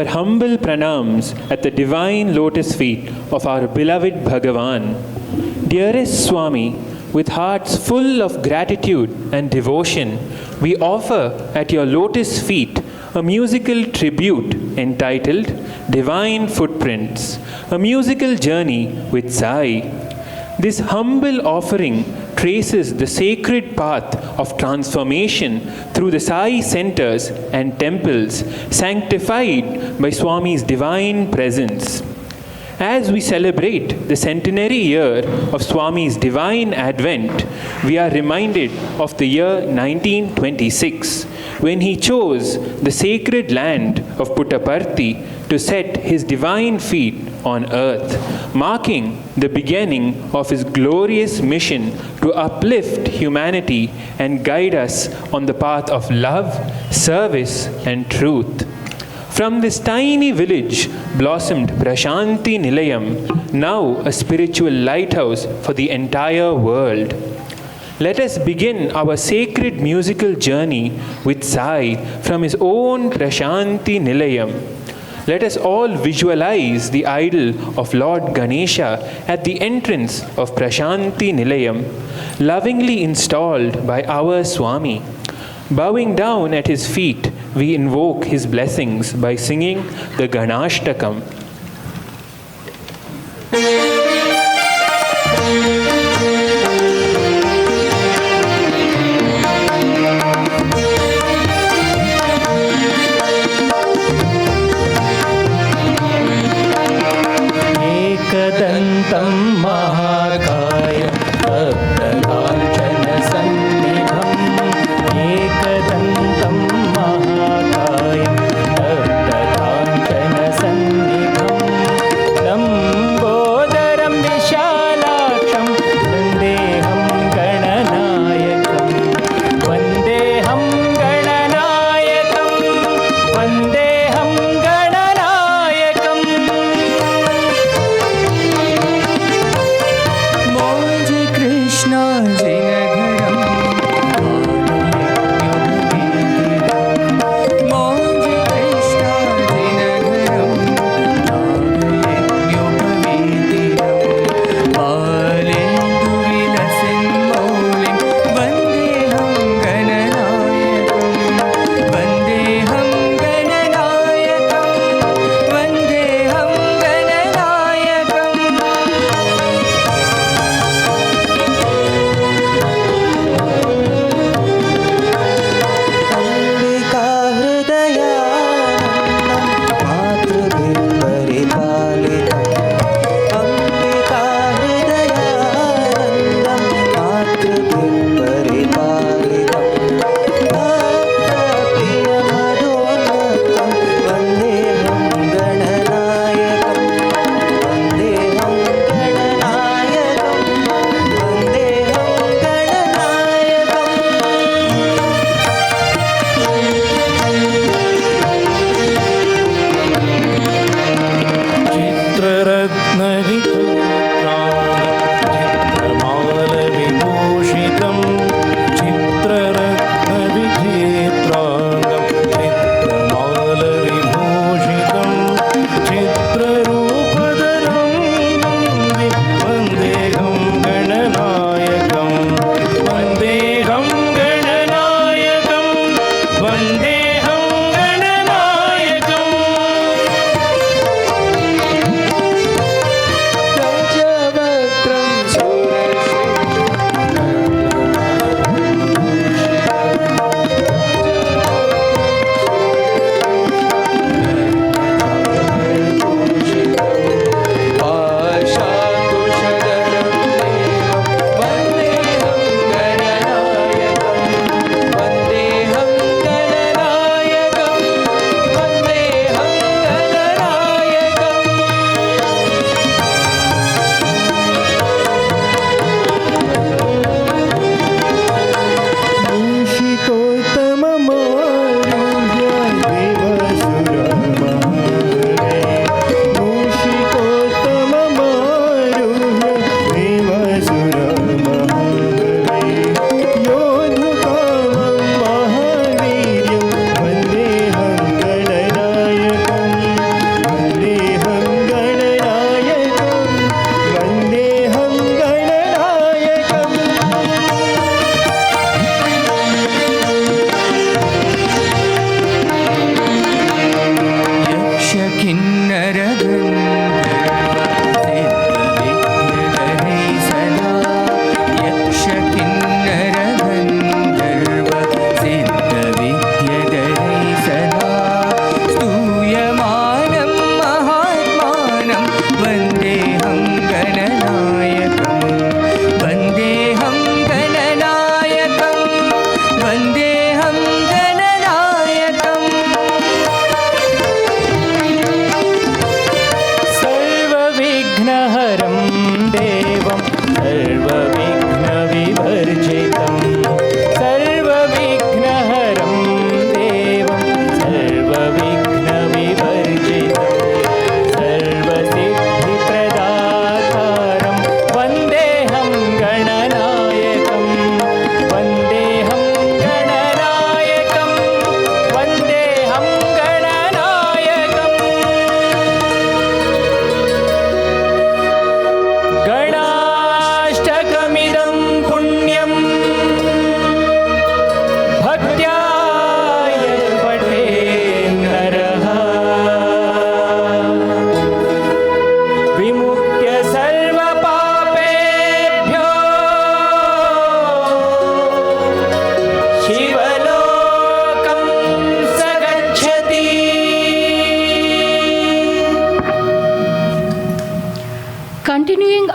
our humble pranams at the divine lotus feet of our beloved Bhagavan. Dearest Swami, with hearts full of gratitude and devotion, we offer at your lotus feet a musical tribute entitled Divine Footprints, a musical journey with Sai. This humble offering traces the sacred path of transformation through the Sai centers and temples sanctified by Swami's divine presence. As we celebrate the centenary year of Swami's divine advent, we are reminded of the year 1926, when he chose the sacred land of Puttaparthi to set his divine feet on earth, marking the beginning of his glorious mission to uplift humanity and guide us on the path of love, service, and truth. From this tiny village blossomed Prashanti Nilayam, now a spiritual lighthouse for the entire world. Let us begin our sacred musical journey with Sai from his own Prashanti Nilayam. Let us all visualize the idol of Lord Ganesha at the entrance of Prashanti Nilayam, lovingly installed by our Swami. Bowing down at his feet, we invoke his blessings by singing the Ganashtakam. एकदन्तं महाकाय भक्तकाञ्चनसन्निभम् एकदन्तं महाकाय भक्तकाञ्चनसन्निभम् लम्बोदरं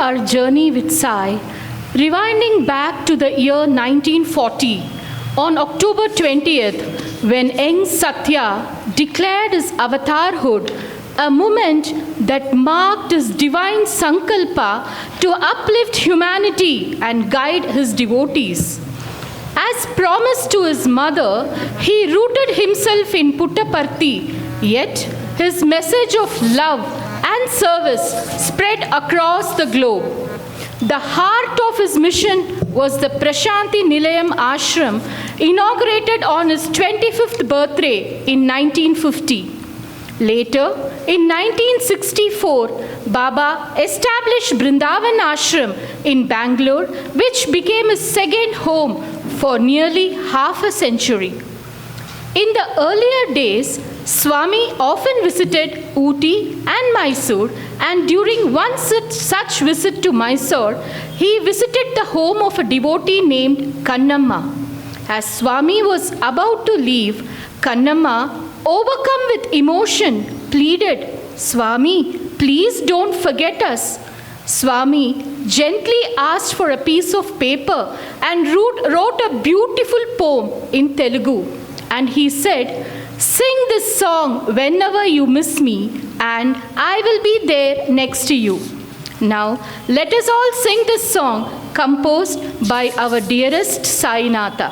our journey with Sai, rewinding back to the year 1940, on October 20th, when young Satya declared his avatarhood, a moment that marked his divine sankalpa to uplift humanity and guide his devotees. As promised to his mother, he rooted himself in Puttaparthi, yet his message of love and service spread across the globe. The heart of his mission was the Prashanti Nilayam Ashram, inaugurated on his 25th birthday in 1950. Later, in 1964, Baba established Brindavan Ashram in Bangalore, which became his second home for nearly half a century. In the earlier days, Swami often visited Ooty and Mysore, and during one such visit to Mysore, he visited the home of a devotee named Kannamma. As Swami was about to leave, Kannamma, overcome with emotion, pleaded, "Swami, please don't forget us." Swami gently asked for a piece of paper and wrote a beautiful poem in Telugu. And he said, "Sing this song whenever you miss me, and I will be there next to you." Now, let us all sing this song composed by our dearest Sainatha.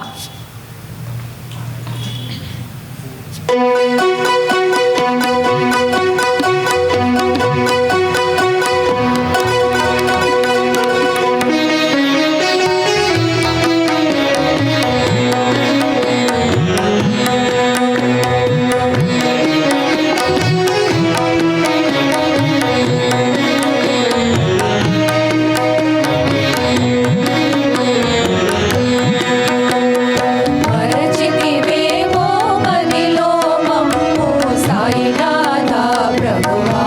మరచితివేమో మదిలో మమ్ము సాయినాథ ప్రభువా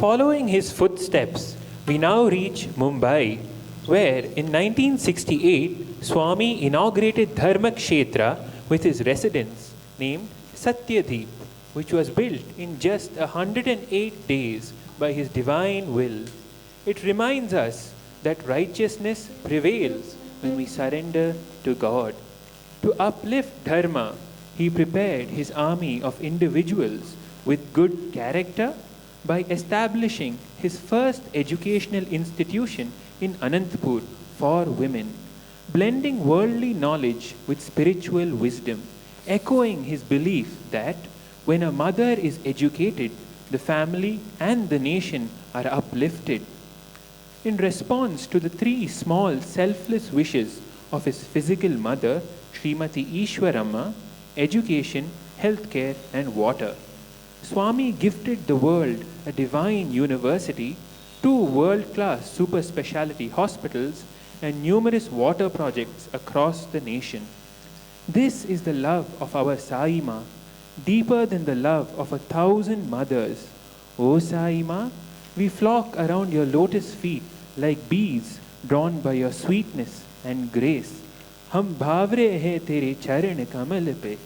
Following his footsteps, we now reach Mumbai, where in 1968 Swami inaugurated Dharma Kshetra with his residence named Satyadeep, which was built in just 108 days by his divine will. It reminds us that righteousness prevails when we surrender to God. To uplift Dharma, he prepared his army of individuals with good character by establishing his first educational institution in Anantapur for women, blending worldly knowledge with spiritual wisdom, echoing his belief that when a mother is educated, the family and the nation are uplifted. In response to the three small selfless wishes of his physical mother, Srimati Ishwaramma, education, healthcare, and water, Swami gifted the world a divine university, 2 world-class super specialty hospitals, and numerous water projects across the nation. This is the love of our Sai Ma, deeper than the love of 1,000 mothers. O Sai Ma, we flock around your lotus feet like bees drawn by your sweetness and grace. हम भावरे हैं तेरे चरण कमल पे.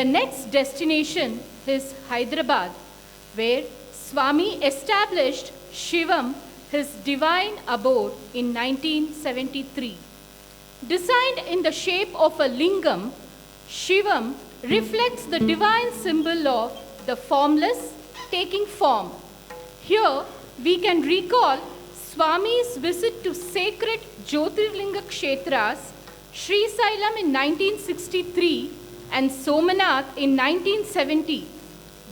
The next destination is Hyderabad, where Swami established Shivam, his divine abode, in 1973. Designed in the shape of a lingam, Shivam reflects the divine symbol of the formless taking form. Here we can recall Swami's visit to sacred Jyotirlinga Kshetras, Sri Sailam in 1963 and Somanath in 1970,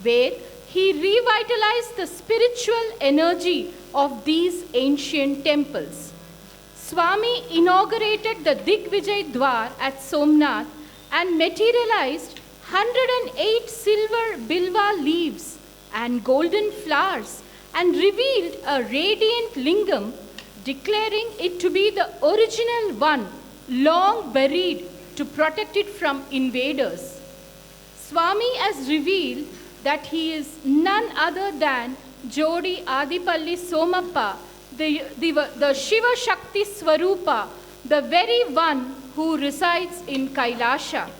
where he revitalized the spiritual energy of these ancient temples. Swami inaugurated the Digvijay Dwar at Somnath and materialized 108 silver bilva leaves and golden flowers and revealed a radiant lingam, declaring it to be the original one, long buried to protect it from invaders. Swami has revealed that he is none other than Jodi Adipalli Somappa, the Shiva Shakti Swarupa, the very one who resides in Kailasha.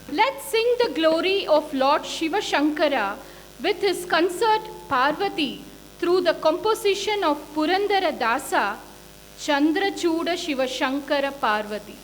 Let's sing the glory of Lord Shiva Shankara with his consort Parvati through the composition of Purandara Dasa, Chandrachuda Shiva Shankara Parvati.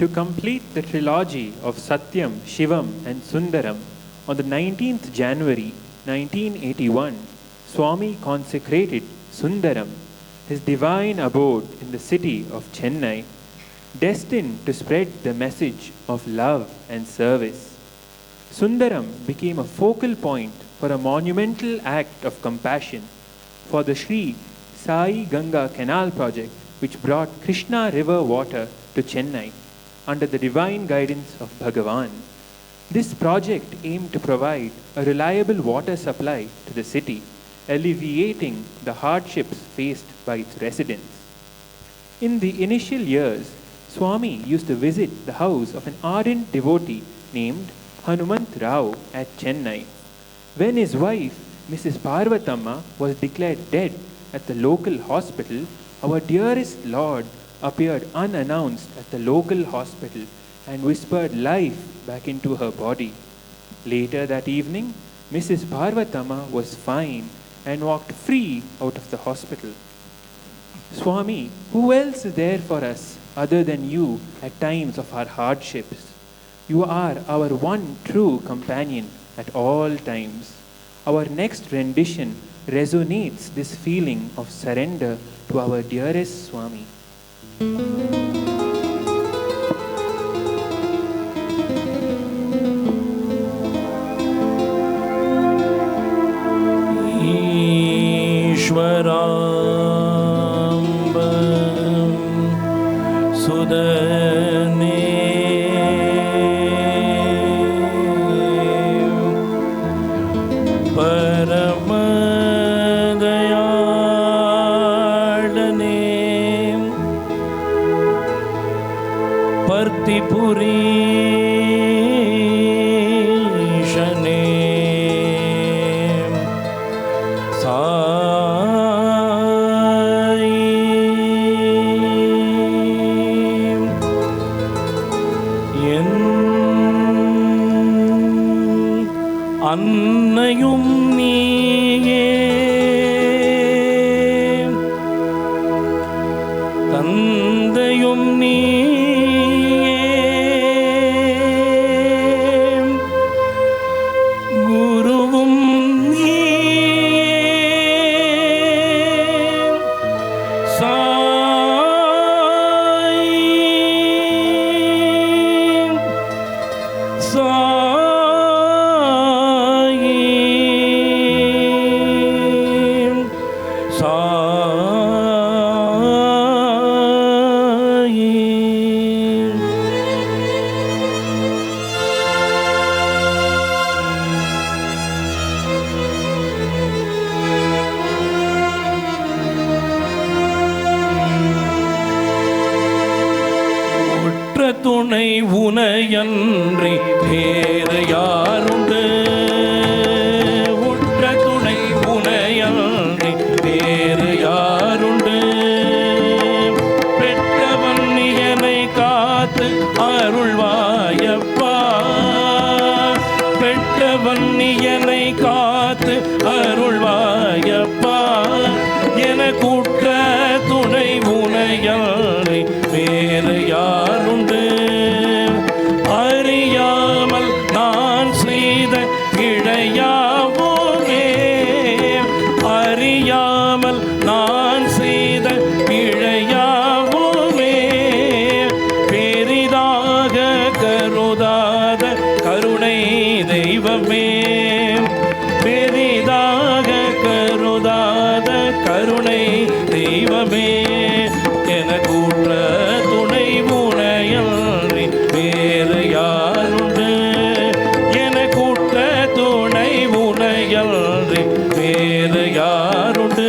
To complete the trilogy of Satyam, Shivam, and Sundaram, on the 19th January 1981, Swami consecrated Sundaram, his divine abode in the city of Chennai, destined to spread the message of love and service. Sundaram became a focal point for a monumental act of compassion for the Sri Sai Ganga Canal project, which brought Krishna river water to Chennai under the divine guidance of Bhagavan. This project aimed to provide a reliable water supply to the city, alleviating the hardships faced by its residents. In the initial years, Swami used to visit the house of an ardent devotee named Hanumant Rao at Chennai. When his wife, Mrs. Parvatamma, was declared dead at the local hospital, our dearest Lord appeared unannounced at the local hospital and whispered life back into her body. Later that evening, Mrs. Parvatamma was fine and walked free out of the hospital. Swami, who else is there for us other than you at times of our hardships? You are our one true companion at all times. Our next rendition resonates this feeling of surrender to our dearest Swami. ईश्वराम्ब सुदने परमदयाळने पर्तिपुरीशने அன்னையும் நீயே தந்தையும் நீயே குருவும் நீயே துணை உனையன்றி வேறு யாருண்டு உற்ற துணை உனையன்றி வேறு யாருண்டு பெற்றவன் நீயனை காத்து அருள்வாயப்பா பெற்றவன் நீயனை காத்து அருள்வாயப்பா என கூற்ற துணை உனையன்றி வேறு யாருண்டு அறியாமல் நான் செய்த பிழையாவோமே அறியாமல் நான் செய்த பிழையாவோமே பெரிதாக கருதாத கருணை தெய்வமே பெரிதாக கருதாத கருணை தெய்வமே என கூற்ற துணை உனையன்றி வேறு யாருண்டு என கூற்ற துணை உனையன்றி வேறு யாருண்டு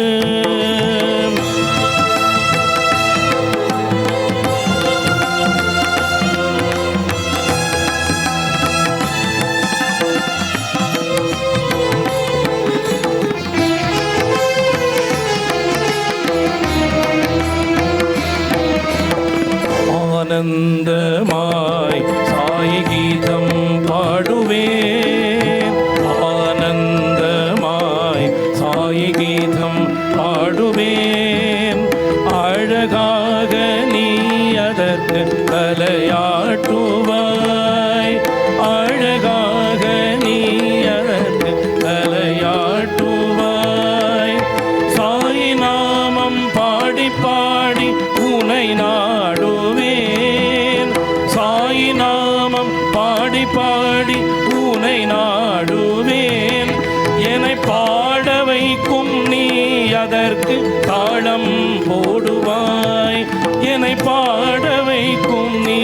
அதற்கு தாளம் போடுவாய். என்னை பாட வைக்கும் நீ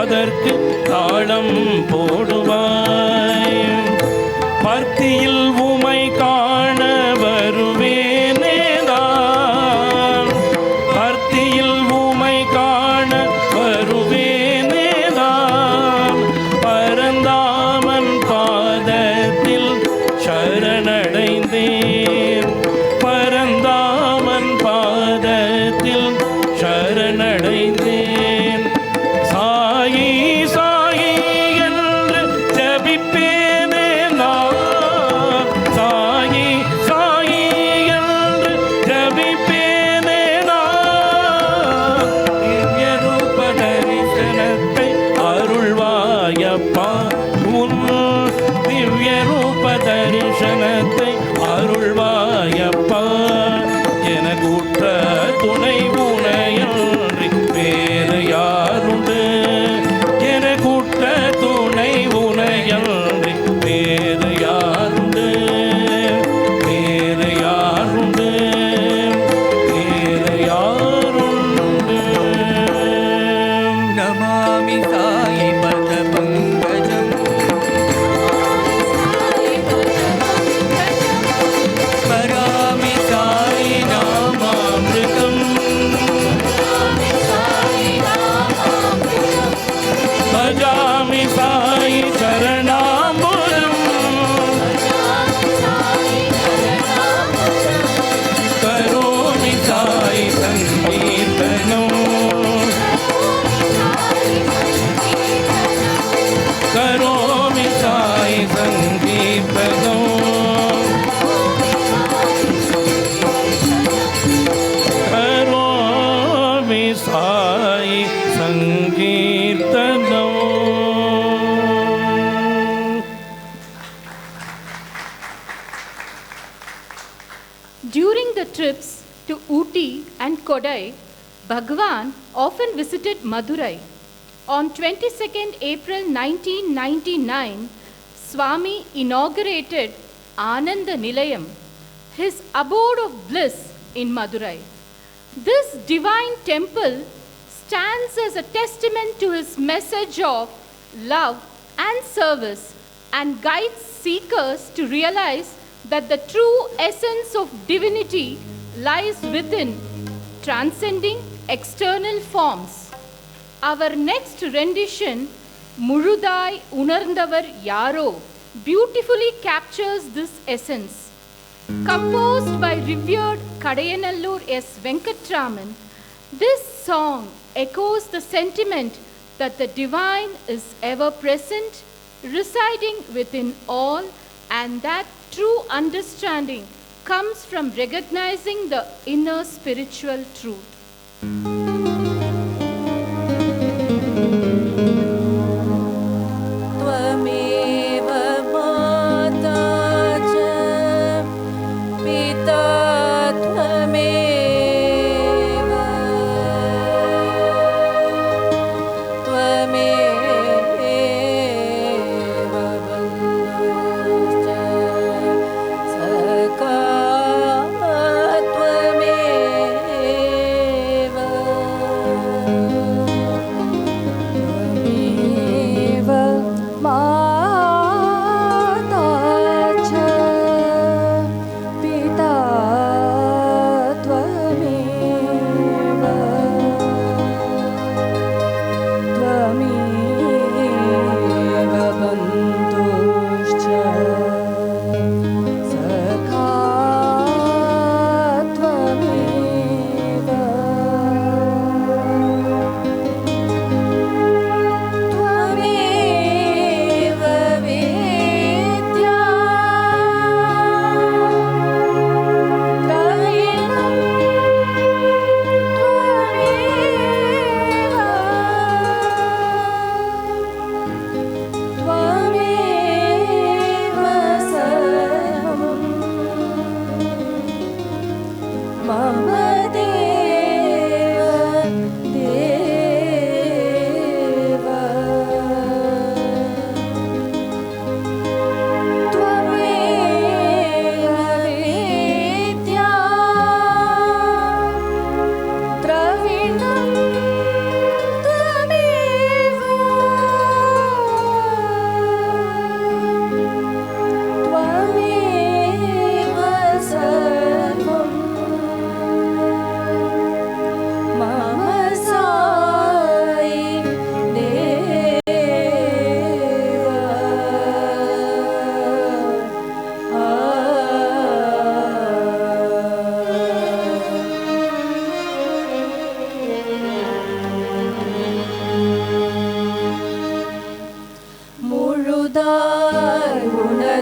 அதற்கு தாளம் போடுவாய். பர்த்தியில் உமை காண வருவேனே நான், பர்த்தியில் உமை காண வருவேனே நான். பரந்தாமன் பாதத்தில் சரணடைந்தேன், பரந்தாமன் பாதத்தில் சரணடைந்தேன். சாயி சாயி என்று ஜபிப்பேனே நான், சாயி சாயி என்று ஜபிப்பேனே நான். திவ்ய ரூப தரிசனத்தை அருள்வாயப்பா, உன் திவ்ய ரூப தரிசனத்தை அருள்வாயப்பா. எனக்குற்ற துணை உனையன்றி வேறு யாருண்டு, எனக்குற்ற துணை உனையன்றி வேறு யாருண்டு, வேறு யாருண்டு, வேறு யாருண்டு. नमामि साई पदपङ्कजम् स्मरामि साई नामामृतम् भजामि साई चरणाम्बुजम् करोमि साई सङ्कीर्तनम् करोमि साई सङ्कीर्तनम् करोमि Sai सङ्कीर्तनम्. During the trips to Ooty and Kodai, Bhagwan often visited Madurai. On 22nd April 1999, Swami inaugurated Ananda Nilayam, his abode of bliss in Madurai. This divine temple stands as a testament to his message of love and service and guides seekers to realize that the true essence of divinity lies within, transcending external forms. Our next rendition, Murudai Unarndavar Yaro, beautifully captures this essence. Composed by revered Kadayanallur S. Venkatraman, this song echoes the sentiment that the divine is ever present, residing within all, and that true understanding comes from recognizing the inner spiritual truth. त्वमेव माता च पिता त्वमेव, त्वमेव बन्धुश्च सखा त्वमेव.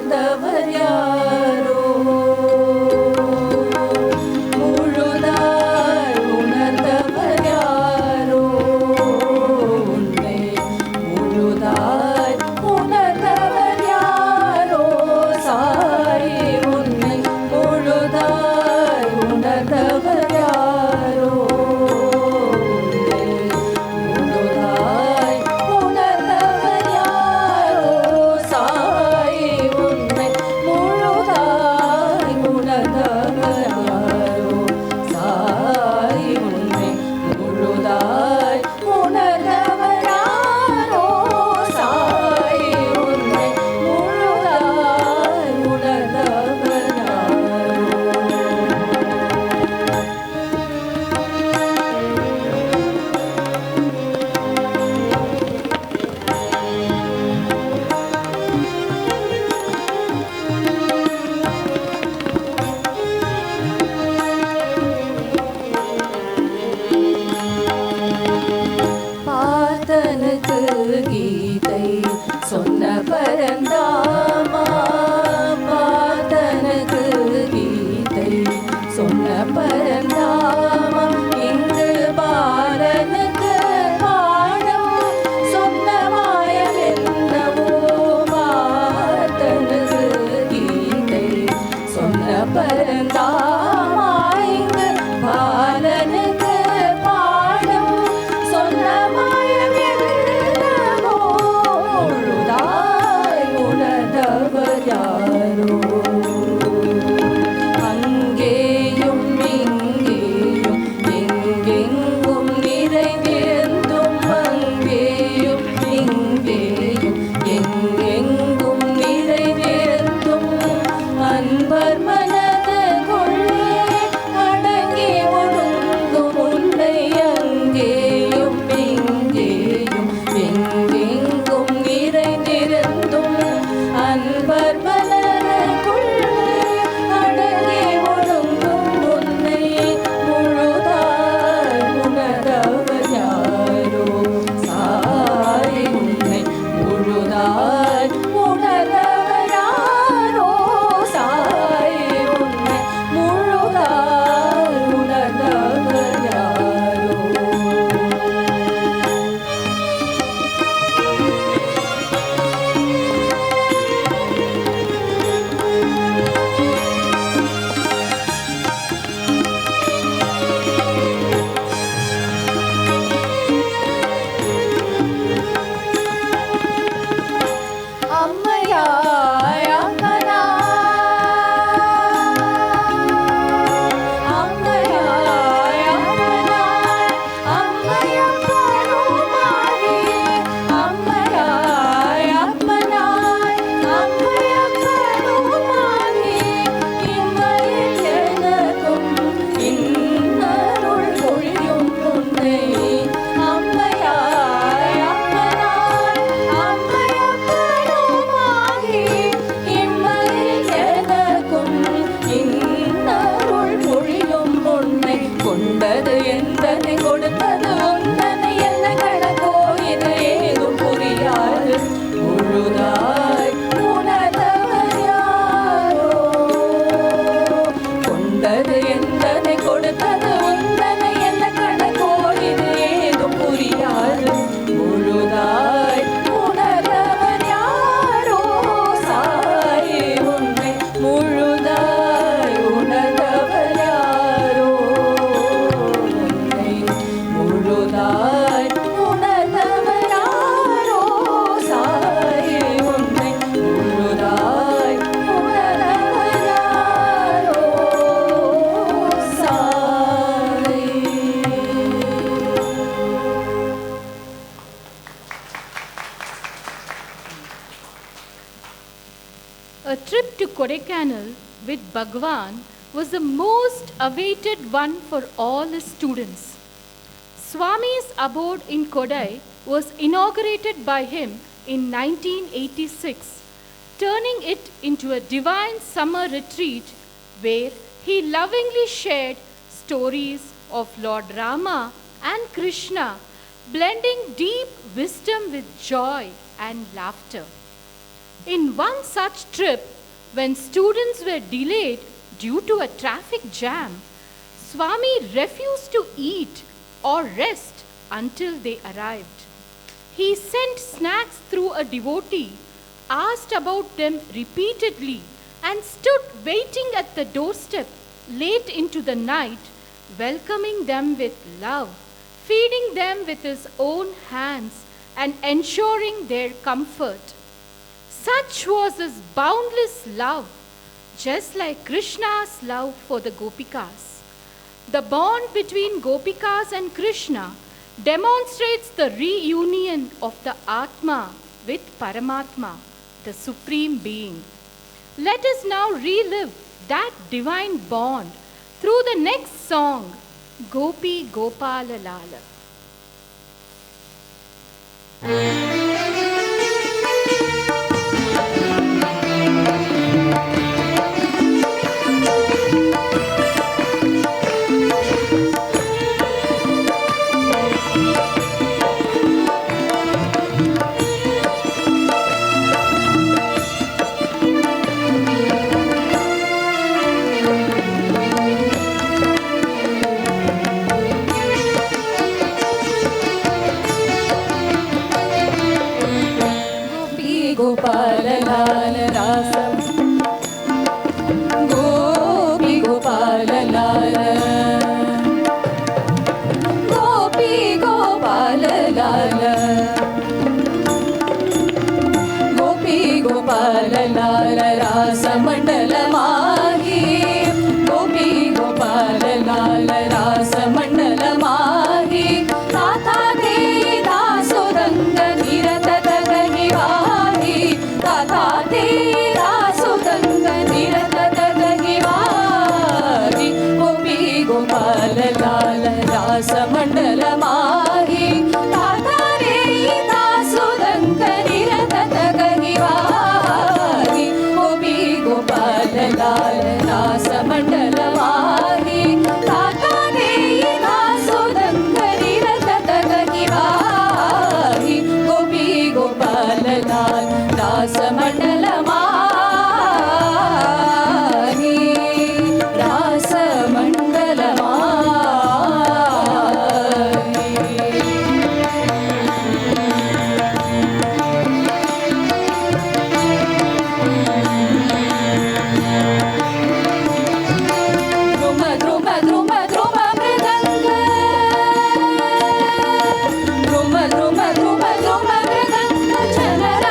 உணர்ந்தவர் யாரோ முழுதாய் உணர்ந்தவர் யாரோ உன்னை முழுதாய் உணர்ந்தவர் யாரோ சாய் உன்னை முழுதாய் உணர்ந்தவர் யாரோ முழுதாய் உணர்ந்தவர் யாரோ சாய் உன்னை முழுதாய் உணர்ந்தவர் யாரோ சாய் உன்னை முழுதாய் உணர்ந்தவர் யாரோ சாய் உன்னை முழுதாய் உணர்ந்தவர் பார்த்தனுக்கு கீதை சொன்ன பரந்தாமா பார்த்தனுக்கு கீதை சொன்ன பரந்தாமா இங்கு பாலனுக்கு பாடம் சொன்ன மாயம் என்னவோ பார்த்தனுக்கு கீதை சொன்ன பரந்தாமா இங்கு பாலனுக்கு பாடம் சொன்ன மாயம் என்னவோ முழுதாய் உணர்ந்தவர் யாரோ அங்கேயும் இங்கேயும் எங்கெங்கும் நிறைவேந்தும் அங்கேயும் இங்கேயும் எங்கெங்கும் நிறைவேந்தும் அன்பர் மனதுக்குள்ளே அடங்கி ஒடுங்கும் உன்னை அங்கேயும் இங்கேயும் எங்கெங்கும் நிறைந்திருந்தும் அன்பர் மனதுக்குள்ளே அடங்கி ஒடுங்கும் உன்னை முழுதாய் உணர்ந்தவர் யாரோ சாய் உன்னை முழுதாய் உணர்ந்தவர் யாரோ சாய் உன்னை முழுதாய் உணர்ந்தவர் யாரோ அம்மையாய் அம்மனாய் அம்மையப்பனுமாகி அம்மையாய் அம்மனாய் அம்மையப்பனுமாகி இம்மையில் எனக்கும் இன்னருள் பொழியும் உன்னை அம்மையாய் அம்மனாய் அம்மையப்பனுமாகி இம்மையில் எனக்கும் இன்னருள் பொழியும் உன்னை கொண்டது எந்தனை கொடுத்தது உந்தனை என்ன கணக்கோ இது ஏதும் புரியாது முழுதாய் உணர்ந்தவர் யாரோ கொண்டது எந்தனை கொடுத்தது உந்தனை என்ன கணக்கோ இது ஏதும் புரியாது முழுதாய் உணர்ந்தவர் யாரோ சாய் உன்னை முழுதாய் உணர்ந்தவர் யாரோ உன்னை முழுதாய் உணர்ந்தவர் யாரோ சாய் உன்னை முழுதாய் உணர்ந்தவர் யாரோ Sai. A trip to Kodaikanal with Bhagwan was the most awaited one for all his students. Swami's abode in Kodai was inaugurated by him in 1986, turning it into a divine summer retreat where he lovingly shared stories of Lord Rama and Krishna, blending deep wisdom with joy and laughter. In one such trip, when students were delayed due to a traffic jam, Swami refused to eat or rest until they arrived. He sent snacks through a devotee, asked about them repeatedly, and stood waiting at the doorstep late into the night, welcoming them with love, feeding them with his own hands, and ensuring their comfort. Such was his boundless love, just like Krishna's love for the Gopikas. The bond between Gopikas and Krishna demonstrates the reunion of the Atma with Paramatma, the Supreme Being. Let us now relive that divine bond through the next song, Gopi Gopala Lala. Gopal लाल रासम गोपी गोपाल लाल गोपी गोपाल लाल गोपी गोपाल लाल रास मंडल माही गोपी गोपाल लाल रास मंडल माही राधा दे दासोदंग निरत तगहिवा राधा तेरा सुगंध निरत तगहिवारी गोपी गोपाल लाल रास मंडल माही राधा तेरा सुगंध निरत तगहिवारी गोपी गोपाल लाल रास मंडल माही राधा तेरा सुगंध निरत तगहिवारी गोपी गोपाल लाल रास मंडल माही रास मंडल ध्रुम ध्रुम ध्रुम ध्रुम मृदंग ध्रुम ध्रुम ध्रुम ध्रुम मृदंग चनर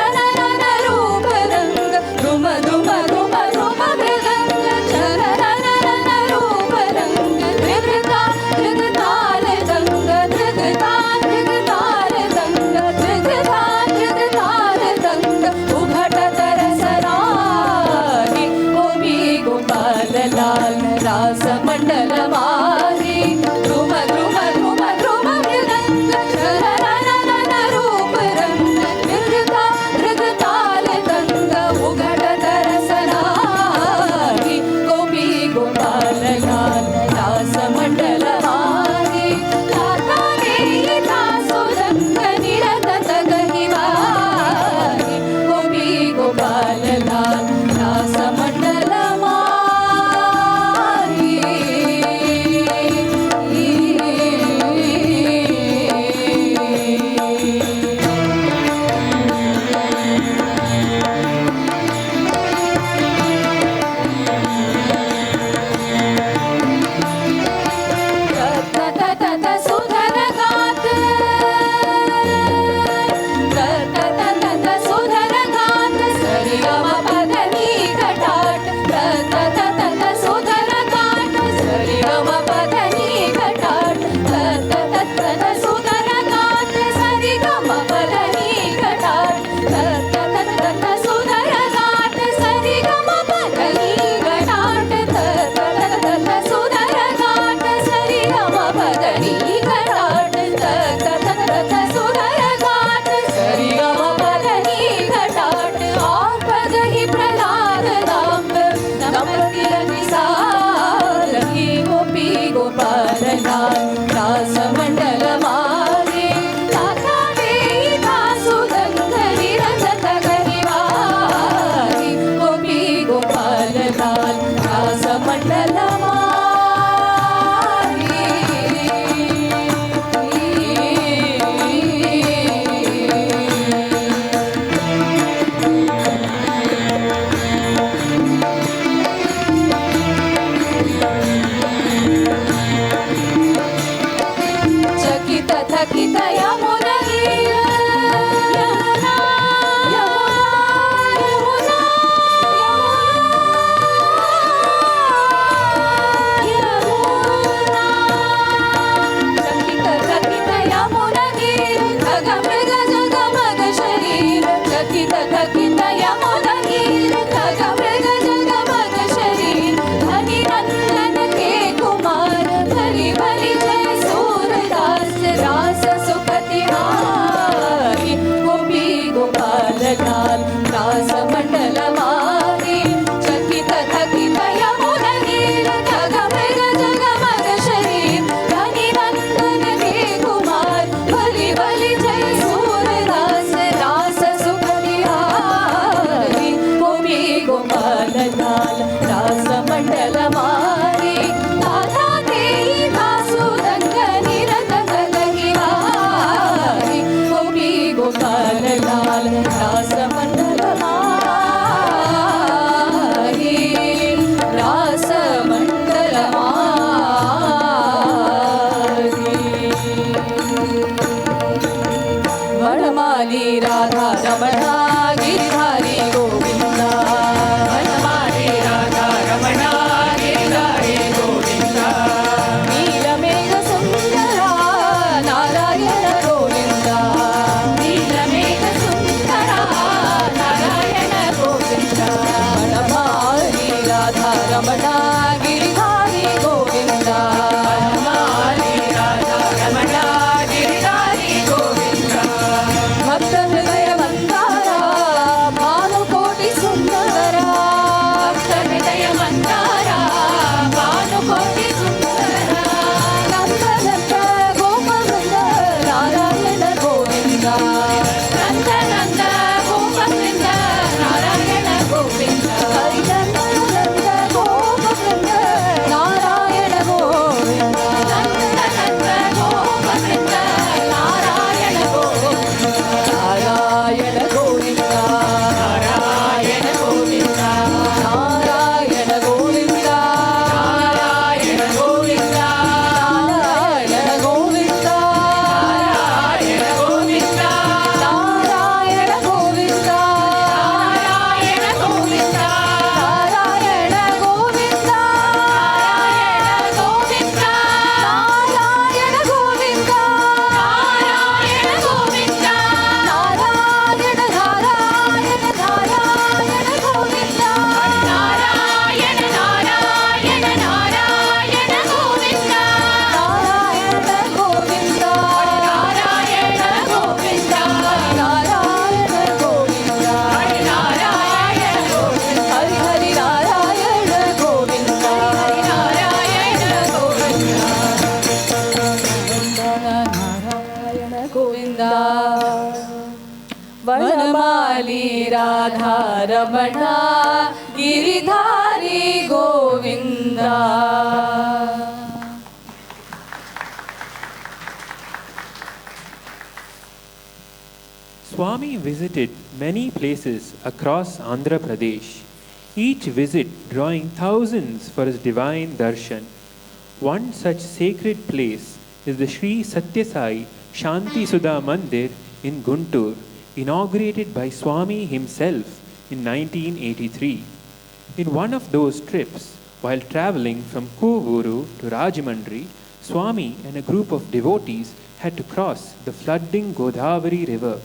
रूप रंग ध्रुम ध्रुम ध्रुम ध्रुम मृदंग चनर रूप रंग धृगता धृगताल दंग धृगता धृगताल दंग धृगता धृगताल दंग उघट तरसराही गोपी गोपाल लाल रास मंडल माही ध्रुम ध्रुम ध्रुम ध्रुम मृदंग चनर रूप रंग धृगता धृगताल दंग उघट तरसराही गोपी गोपाल लाल रास मंडल माही राधा देई दासोदंग निरत तगहिवारी गोपी गोपाल लाल रास मंडल सुधर गात सुधर गात सरिगम पदनी घटाट सुधर गाट सरिगम पदनी घटाट सुधर गाट सरिगम पदनी घटाट सुधर गाट सरिगम पदनी घटाट सुधर गाट सरिगम पदनी घटाट सुधर गाट सरिगम पदनी घटाट और पदही प्रहलाद नाम नमति निसारही गोपी गोपाल लाल रास मंडल माही राधा देई दासुदंग निरत तगहिवारी गोपाललाल रासमण्डलमारी दादा तेरी दासुरंग निरत गगगिहारी गोपी गोपाललाल रासमण्डलमारी वनमाली राधा रमणा गिरिधारी गोविंदा वनमाली राधा रमणा गिरिधारी गोविंदा नीलमेघ सुंदरा नारायण गोविंदा नीलमेघ सुंदरा नारायण गोविंदा वनमाली राधा रमणा गिरिधारी गोविंदा वनमाली राधा रमणा गिरिधारी गोविंदा भक्त हृदय मंदारा भानुकोटि सुंदरा भक्त हृदय मंदारा भानुकोटि सुंदरा नंद नंद गोपवृंद नारायण गोविंदा नंद नंद गोपवृंद नारायण गोविंदा हरि नंद नंद गोपवृंद नारायण गोविंदा नंद नंद गोपवृंद नारायण गोविंदा नारायण गोविंदा नारायण गोविंदा नारायण गोविंदा नारायण गोविंदा नारायण गोविंदा नारायण गोविंदा नारायण गोविंदा नारायण गोविंदा नारायण गोविंदा नारायण गोविंदा नारायण गोविंदा नारायण गोविंदा नारायण नारायण नारायण गोविंदा नारायण नारायण नारायण गोविंदा नारायण गोविंदा नारायण गोविंदा नारायण गोविंदा नारायण गोविंदा हरि हरि नारायण गोविंदा हरि नारायण गोविंदा नारायण गोविंदा वनमाली Radha Ramana Giridhari Govinda Swami visited many places across Andhra Pradesh, each visit drawing thousands for his divine darshan. One such sacred place is the Sri Satya Sai Shanti Sudha Mandir in Guntur, inaugurated by Swami himself in 1983. In one of those trips, while traveling from Kovuru to Rajamandri, Swami and a group of devotees had to cross the flooding Godavari river.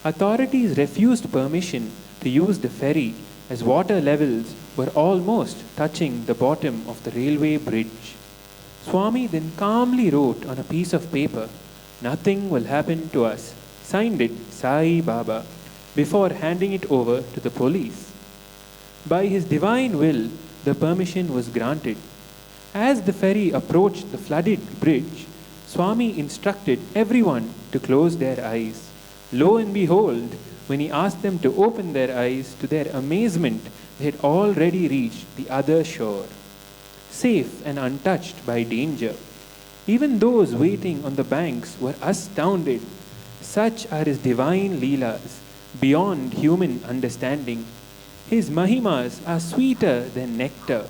Authorities refused permission to use the ferry as water levels were almost touching the bottom of the railway bridge. Swami then calmly wrote on a piece of paper, "Nothing will happen to us," signed it Sai Baba, before handing it over to the police. By his divine will, the permission was granted. As the ferry approached the flooded bridge, Swami instructed everyone to close their eyes. Lo and behold, when he asked them to open their eyes, to their amazement, they had already reached the other shore, safe and untouched by danger. Even those waiting on the banks were astounded. Such are his divine leelas, beyond human understanding. His mahimas are sweeter than nectar.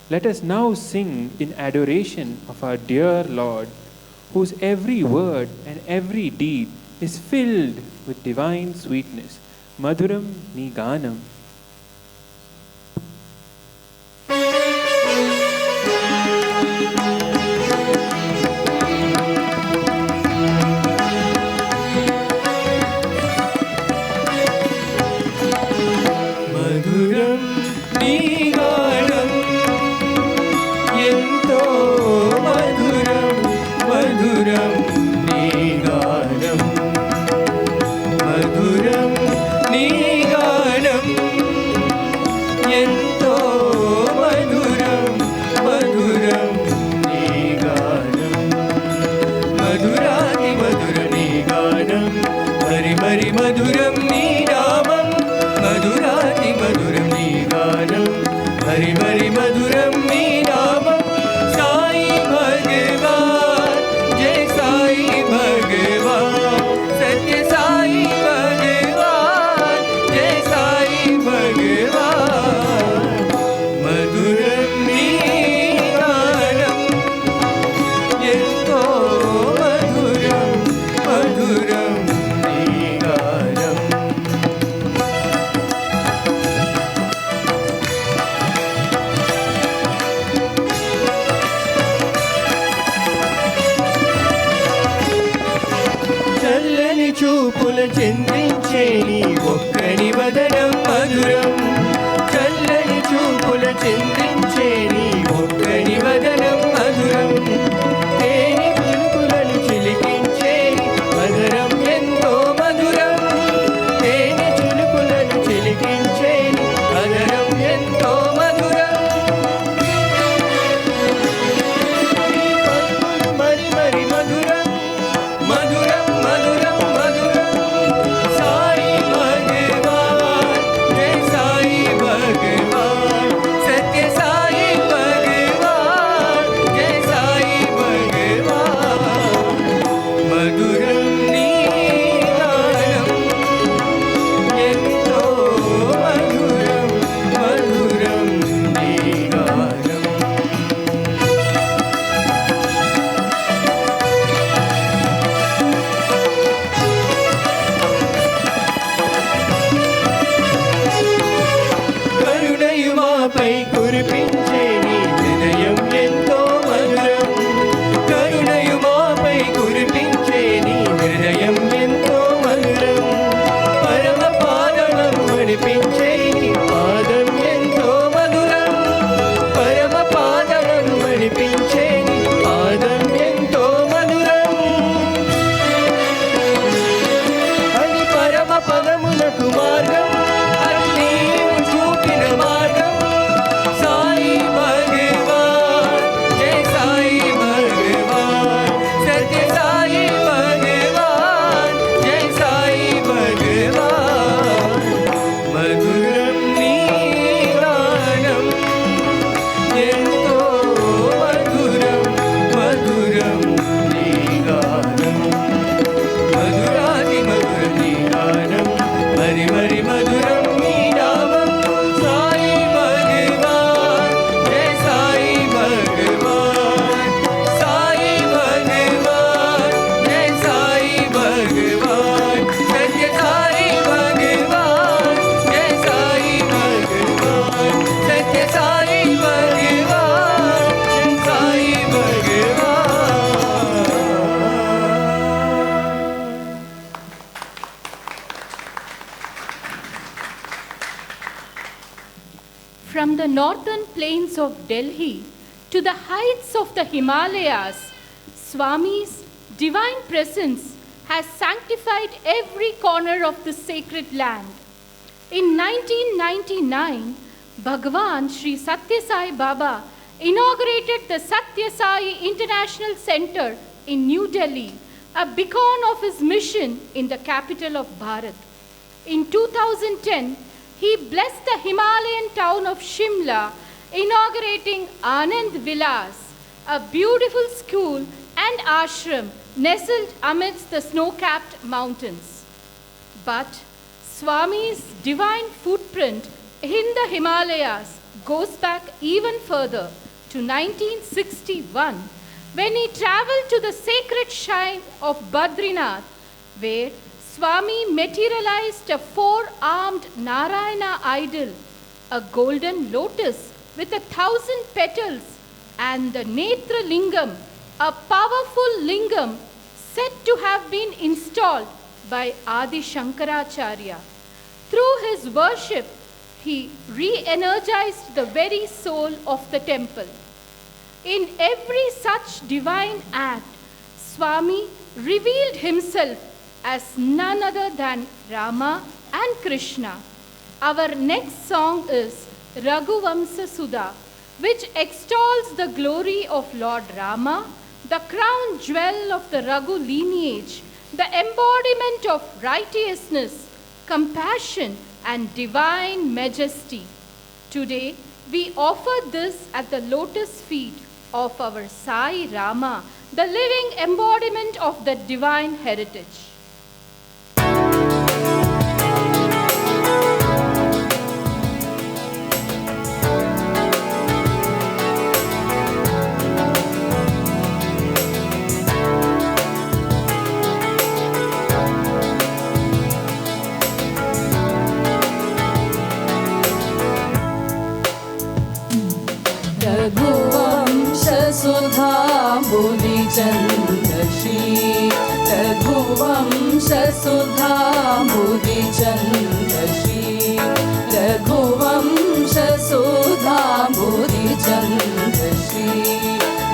Let us now sing in adoration of our dear Lord, whose every word and every deed is filled with divine sweetness. Madhuram Niganam. మధురం నీ గానం ఎంతో మధురం మధురం నీ గానం మధురం నీ గానం ఎంతో మధురం మధురం నీ గానం మధురాతి మధుర నీ గానం మరి మరి మధురం నీ నామం మధురాతి మధురం నీ గానం మరి మరి మధురం నీ నామం సాయి భగవాన్ జై సాయి భగవాన్ సత్య సాయి భగవాన్ జై సాయి భగవాన్ మధురం నీ గానం ఎంతో మధురం మధురం నీ గానం చల్లని చూపుల చిందించే నీ ఒక్కని వదనం మధురం చల్లని చూపుల చిందించే నీ ఒక్కని వదనం మధురం తేనె పులుకులను చిలికించే మధురం ఎంతో మధురం తేనె చులుకులను చిలికించే మధురం ఎంతో మధురం నీ పలుకులు మరి మరి మధురం మధురం మధురం మధురం సాయి భగవాన్ జై సాయి భగవాన్ సత్య సాయి భగవాన్ జై సాయి భగవాన్ మధురం నీ గానం ఎంతో మధురం మధురం నీ గానం కరుణయు మాపై కురిపించే నీ హృదయం ఎంతో మధురం కరుణయు మాపై కురిపించే నీ హృదయం ఎంతో మధురం పరమ పాదము అనిపించే నీ పాదం ఎంతో మధురం పరమ పాదము అనిపించే నీ పాదం ఎంతో మధురం అని పరమ పదమునకు మార్గం అది నీవు చూపిన మార్గం సాయి భగవాన్ జై సాయి భగవాన్ సత్య సాయి భగవాన్ జై సాయి భగవాన్ మధురం నీ గానం ఎంతో మధురం మధురం నీ గానం మధురాతి మధురం నీ గానం మరి మరి మధురం నీ నామం సాయి భగవాన్ జై సాయి భగవాన్ సాయి భగవాన్ జై సాయి భగవాన్ సత్య సాయి భగవాన్ జై సాయి భగవాన్ సత్య సాయి భగవాన్ జై సాయి భగవాన్ From the northern plains of Delhi to the heights of the Himalayas, Swami's divine presence has sanctified every corner of the sacred land. In 1999, Bhagavan Sri Satya Sai Baba inaugurated the Satya Sai International Center in New Delhi, a beacon of his mission in the capital of Bharat. In 2010, he blessed the Himalayan town of Shimla, inaugurating Anand Vilas, a beautiful school and ashram nestled amidst the snow-capped mountains. But Swami's divine footprint in the Himalayas goes back even further to 1961, when he traveled to the sacred shrine of Badrinath, where Swami materialized a four-armed Narayana idol, a golden lotus with 1,000 petals, and the Netra Lingam, a powerful lingam said to have been installed by Adi Shankaracharya. Through his worship, he re-energized the very soul of the temple. In every such divine act, Swami revealed himself as none other than Rama and Krishna. Our next song is Raghuvamsa Sudha, which extols the glory of Lord Rama, the crown jewel of the Raghu lineage, the embodiment of righteousness, compassion, and divine majesty. Today, we offer this at the lotus feet of our Sai Rama, the living embodiment of the divine heritage. रघुवंशसुधाम्बुधिचन्द्रश्री रघुवंशसुधाम्बुधिचन्द्रश्री रघुवंशसुधाम्बुधिचन्द्रश्री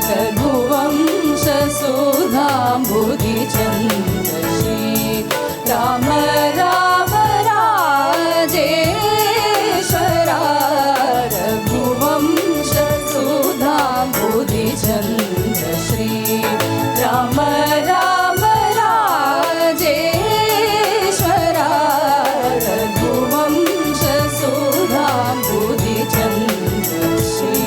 रघुवंशसुधाम्बुधिचन्द्रश्री Ram Ram Rajeshwara रघुवंशसुधाम्बुधिचन्द्रश्री Ram Ram Rajeshwara रघुवंशसुधाम्बुधिचन्द्रश्री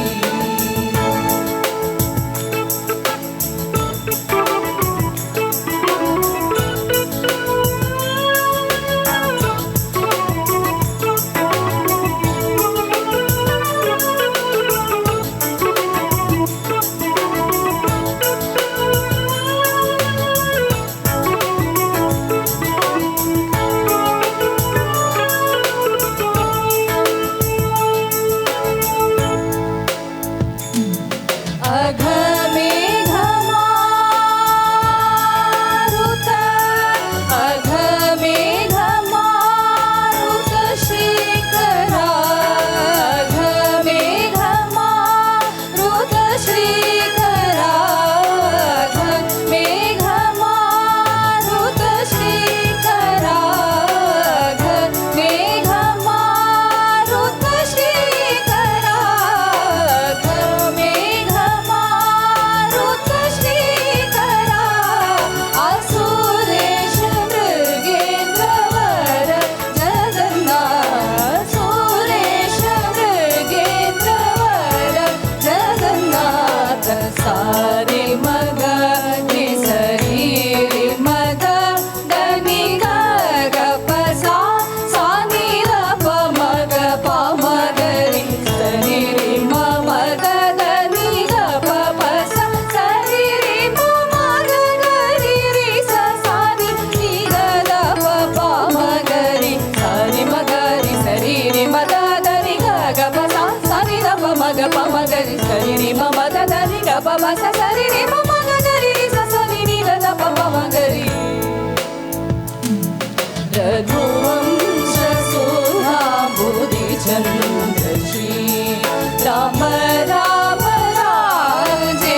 रघुवंशसुधाम्बुधिचन्द्रश्री Ram Ram Rajeshwara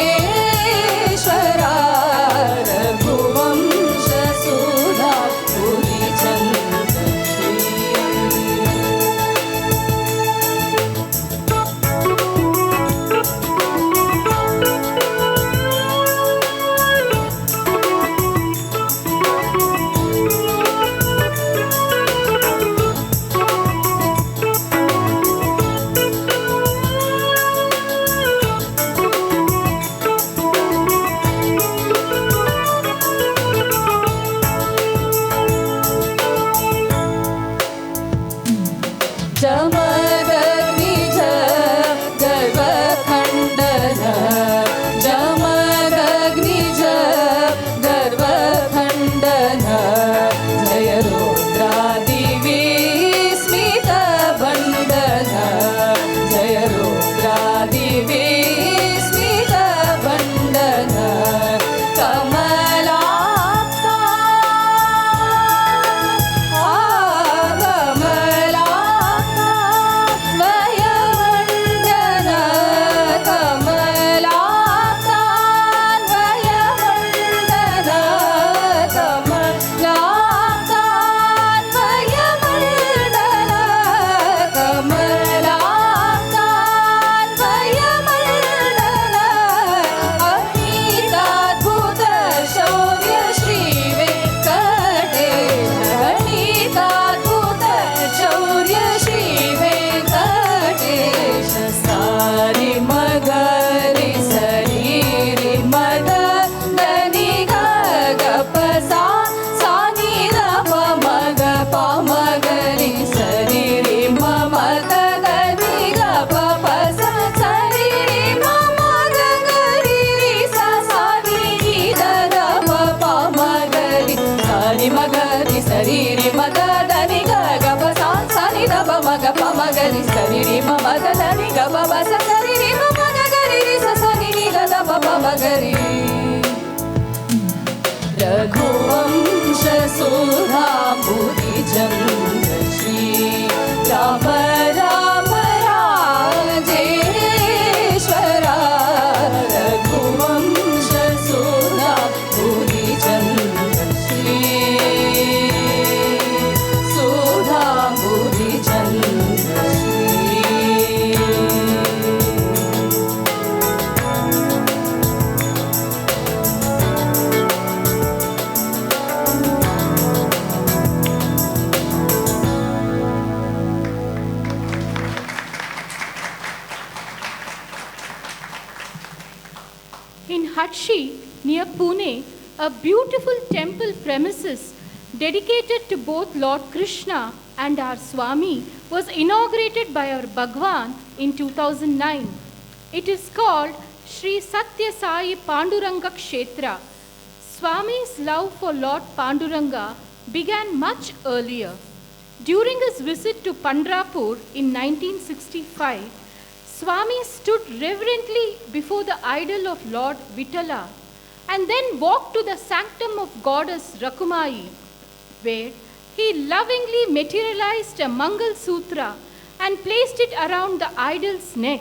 ಗಬ ಬಸ ಸರಿ ರಿ ಮ ಗ ಗರಿ ರಿ ಸ ಸ ನಿ ನಿ ಗ ದ ಪ ಪ ಮ ಗರಿ ರಘುವಂಶ ಸುಧಾಂಬುಧಿ ಚಂದ್ರ ಶ್ರೀ ರಾಮ ರಾಮ ರಾಜೇಶ್ವರ ರಘುವಂಶ ಸುಧಾಂಬುಧಿ ಚಂದ್ರ ಶ್ರೀ ಸುಧಾಂಬುಧಿ ಚಂದ್ರ Shri In Hatshi, near Pune, a beautiful temple premises dedicated to both Lord Krishna and our Swami was inaugurated by our Bhagwan in 2009. It is called Sri Satya Sai Panduranga Kshetra. Swami's love for Lord Panduranga began much earlier. During his visit to Pandharpur in 1965, Swami stood reverently before the idol of Lord Vitala and then walked to the sanctum of goddess Rakumayi, where he lovingly materialized a Mangal Sutra and placed it around the idol's neck,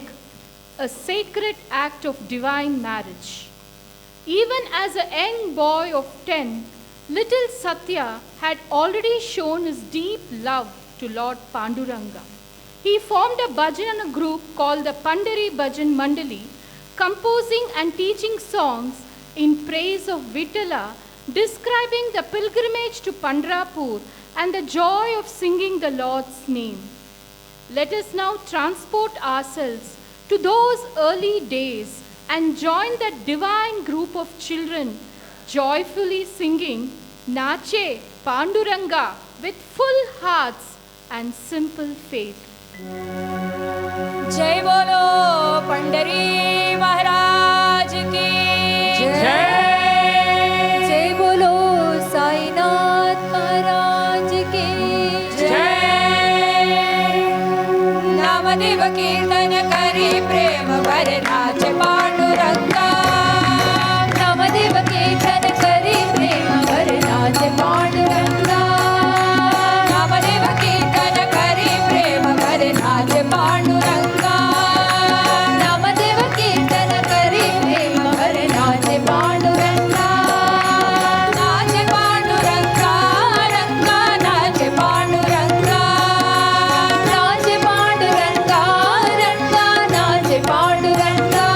a sacred act of divine marriage. Even as a young boy of 10, little Satya had already shown his deep love to Lord Panduranga. He formed a bhajan group called the Pandari Bhajan Mandali, composing and teaching songs in praise of Vitala, describing the pilgrimage to Pandharpur and the joy of singing the Lord's name. Let us now transport ourselves to those early days and join that divine group of children joyfully singing Nache Panduranga with full hearts and simple faith. जय बोलो पंडरी महाराज की जय जय बोलो साईनाथ महाराज की जय नामदेव कीर्तन करी प्रेम भर नाच पांडुरंगा नामदेव कीर्तन करी प्रेम भर नाच पांडुरंगा नामदेव कीर्तन करी प्रेम भर नाच पांडुरंगा नामदेव कीर्तन करी प्रेम भर नाच पांडुरंगा नाच पांडुरंगा रंगा नाच पांडुरंगा नाच पांडुरंगा रंगा नाच पांडुरंगा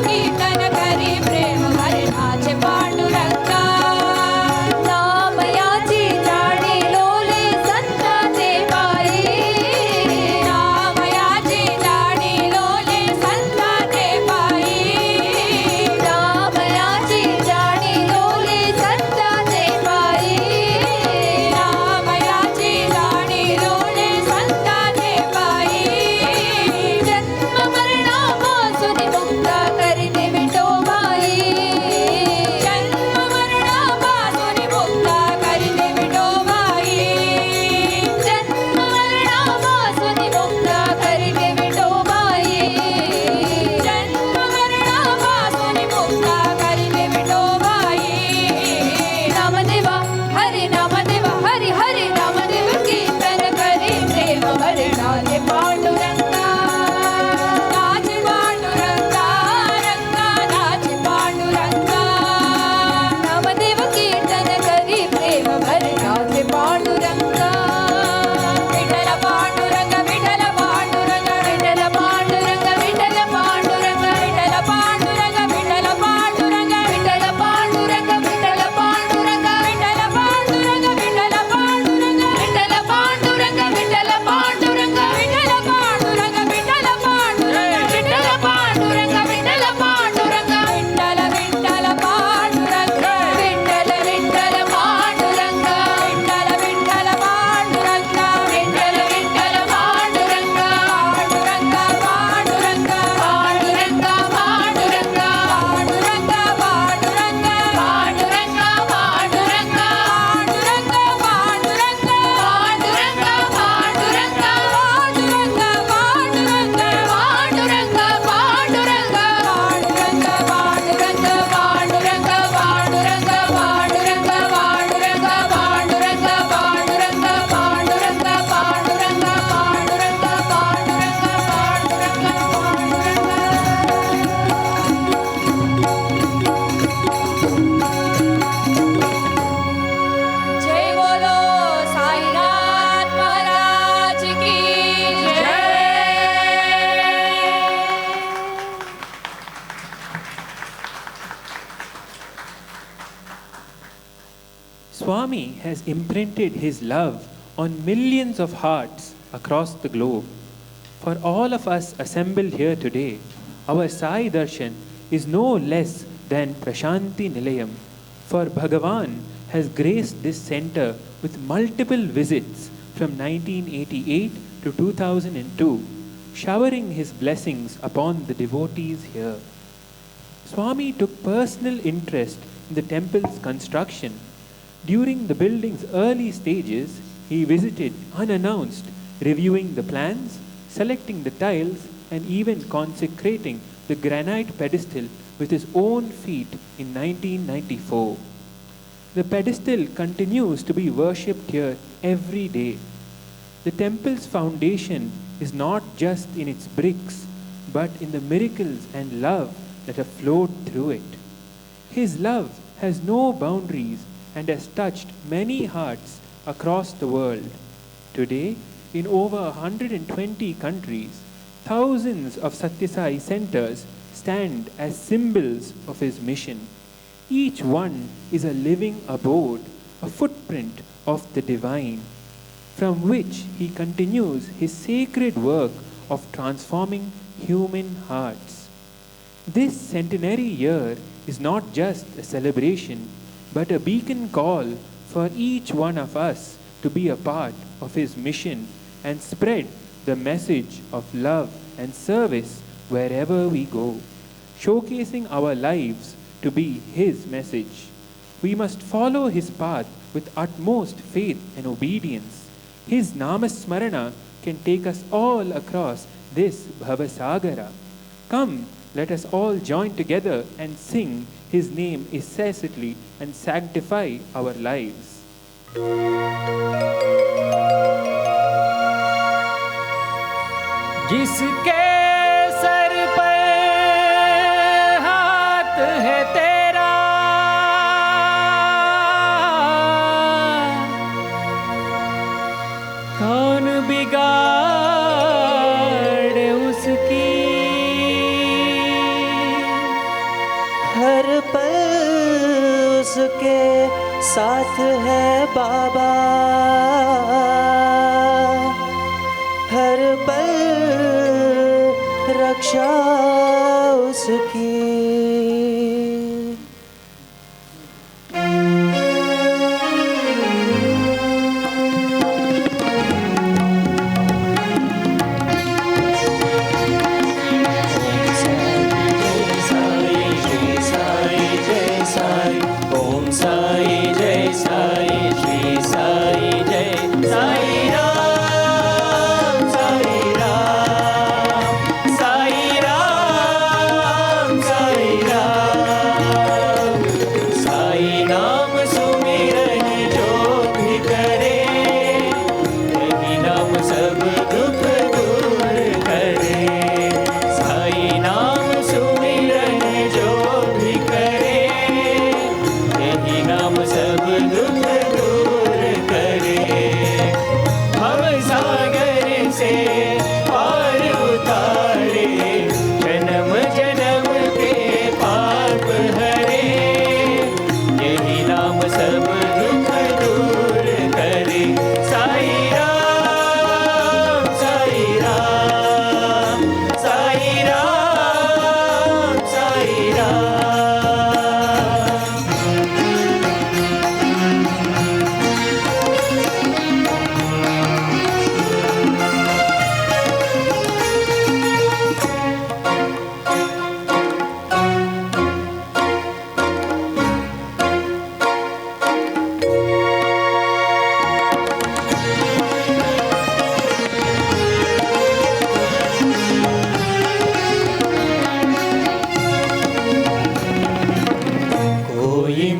कीर्तन करी प्रेम भरे नाचे पांडुरंगा नामयाची जाणी लोले संताचे पायी नामयाची जाणी लोले संताचे पायी नामयाची जाणी लोले संताचे पायी नामयाची जाणी लोले संताचे पायी जन्म मरणापासून मुक्त करीते विठोबाई जन्म मरणापासून मुक्त करीते विठोबाई जन्म मरणापासून मुक्त करीते विठोबाई जन्म मरणापासून मुक्त करीते विठोबाई नामदेवा हरी हरी नामदेव कीर्तन करी प्रेम भरे नाचे पांडुरंगा नाचे पांडुरंगा रंगा नाचे पांडुरंगा नामदेव कीर्तन करी प्रेम भरे नाचे पांडुरंगा विठ्ठल पांडुरंग विठ्ठल पांडुरंग विठ्ठल पांडुरंग विठ्ठल पांडुरंग विठ्ठल पांडुरंग विठ्ठल पांडुरंग विठ्ठल पांडुरंग विठ्ठल पांडुरंग विठ्ठल पांडुरंग विठ्ठल पांडुरंग विठ्ठल पांडुरंग विठ्ठल पांडुरंग विठ्ठल पांडुरंग विठ्ठल पांडुरंग विठ्ठल पांडुरंग विठ्ठल पांडुरंग विठ्ठल विठ्ठल पांडुरंग विठ्ठल विठ्ठल पांडुरंग विठ्ठल विठ्ठल पांडुरंग विठ्ठल विठ्ठल पांडुरंग पांडुरंग पांडुरंग पांडुरंग पांडुरंग पांडुरंग पांडुरंग पांडुरंग पांडुरंग पांडुरंग जय बोलो साईनाथ महाराज की जय। Swami has imprinted his love on millions of hearts across the globe. For all of us assembled here today, our Sai Darshan is no less than Prashanti Nilayam, for Bhagavan has graced this center with multiple visits from 1988 to 2002, showering his blessings upon the devotees here. Swami took personal interest in the temple's construction. During the building's early stages, he visited unannounced, reviewing the plans, selecting the tiles, and even consecrating the granite pedestal with his own feet in 1994. The pedestal continues to be worshipped here every day. The temple's foundation is not just in its bricks, but in the miracles and love that have flowed through it. His love has no boundaries and has touched many hearts across the world. Today, in over 120 countries, thousands of Satyasai centers stand as symbols of his mission. Each one is a living abode, a footprint of the divine, from which he continues his sacred work of transforming human hearts. This centenary year is not just a celebration, but a beacon call for each one of us to be a part of his mission and spread the message of love and service wherever we go, showcasing our lives to be his message. We must follow his path with utmost faith and obedience. His Namasmarana can take us all across this Bhavasagara. Come, let us all join together and sing his name incessantly and sanctify our lives. जिसके sir पर हाथ है तेरा, कौन बिगाड़ उसकी। हर पल उसके साथ है बाबा, हर पल रक्षा उसकी।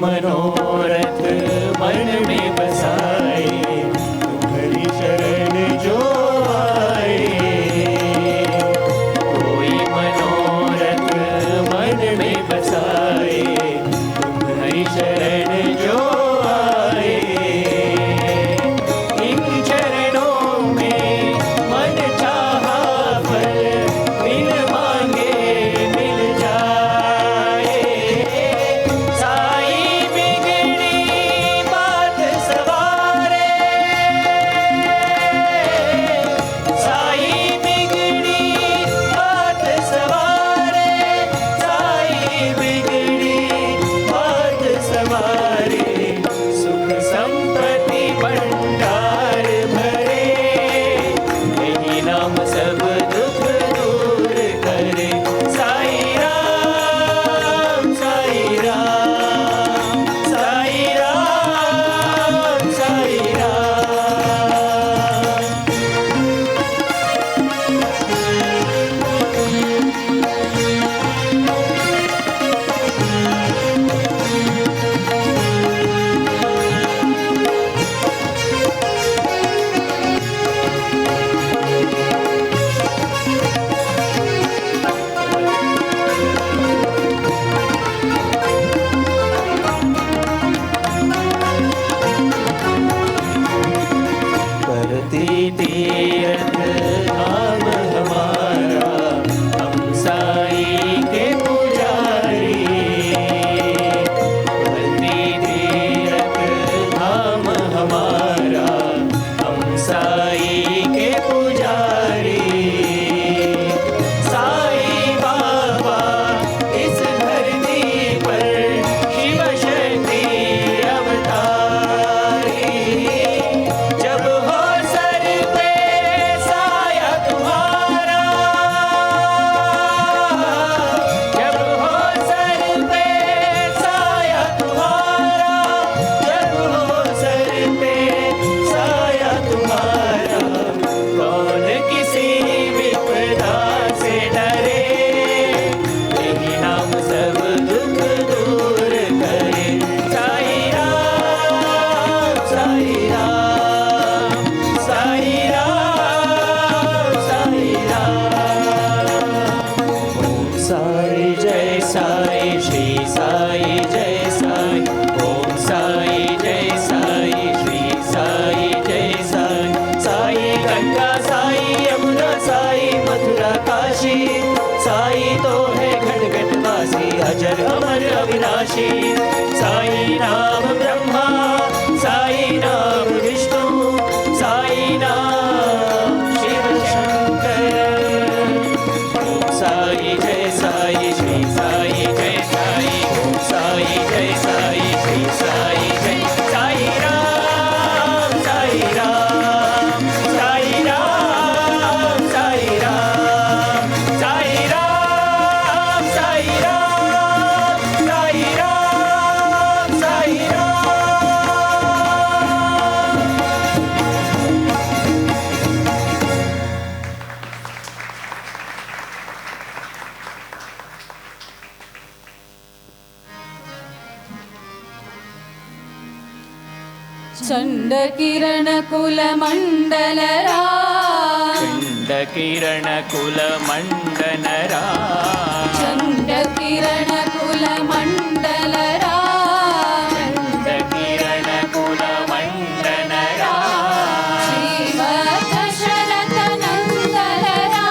मनोरथ मन में बसाए, तुम्हारी शरण जो आए। कोई मनोरथ मन में बसाए, तुम्हारी शरण जो आए। इन चरणों में मन चाहा फल, बिन मांगे मिल जाए। साई बिगड़ी बात सवारे, साई बिगड़ी बात सवारे, साई बिगड़ी बात सवारे। सुख संपत्ति भंडार भरे, यही नाम सब दुख दूर करे। साई राम, साई राम, साई राम, साई राम। करती तीरथ धाम हमारा, हम साई के पुजारी। करती तीरथ धाम हमारा, हम साई के पुजारी। साई बाबा इस धरती पर शिव शक्ति अवतारी। जब हो सर पे साया तुम्हारा, जब हो सर पे साया तुम्हारा, जब हो सर पे साया तुम्हारा। कौन किसी विपदा से डरे, यही नाम सब दुख दूर करे। साई राम, साई राम, साई राम, साई राम। ओम साई जय साई, श्री साई जय साई। ओम साई जय साई, श्री साई जय साई। साई गंगा, साई यमुना, साई मथुरा काशी। साई तो है घट घट वासी, अजर अमर निराकार अविनाशी साई नाम ब्रह्मा साई नाम विष्णु साई नाम शिव शंकर ओम साई जय साई श्री साई जय साई ओम साई जय साई श्री साई जय साई राम साई राम साई राम साई राम साई राम साई राम साई राम साई राम ಚಂಡಕಿರಣ ಕುಲ ಮಂಡಲರಾ ಚಂಡಕಿರಣ ಕುಲ ಮಂಡನರಾ ಚಂಡಕಿರಣ ಕುಲ ಮಂಡಲರಾ ಚಂಡಕಿರಣ ಕುಲ ಮಂಡನರಾ ಶ್ರೀಮದ್ ದಶರಥ ನಂದನರಾ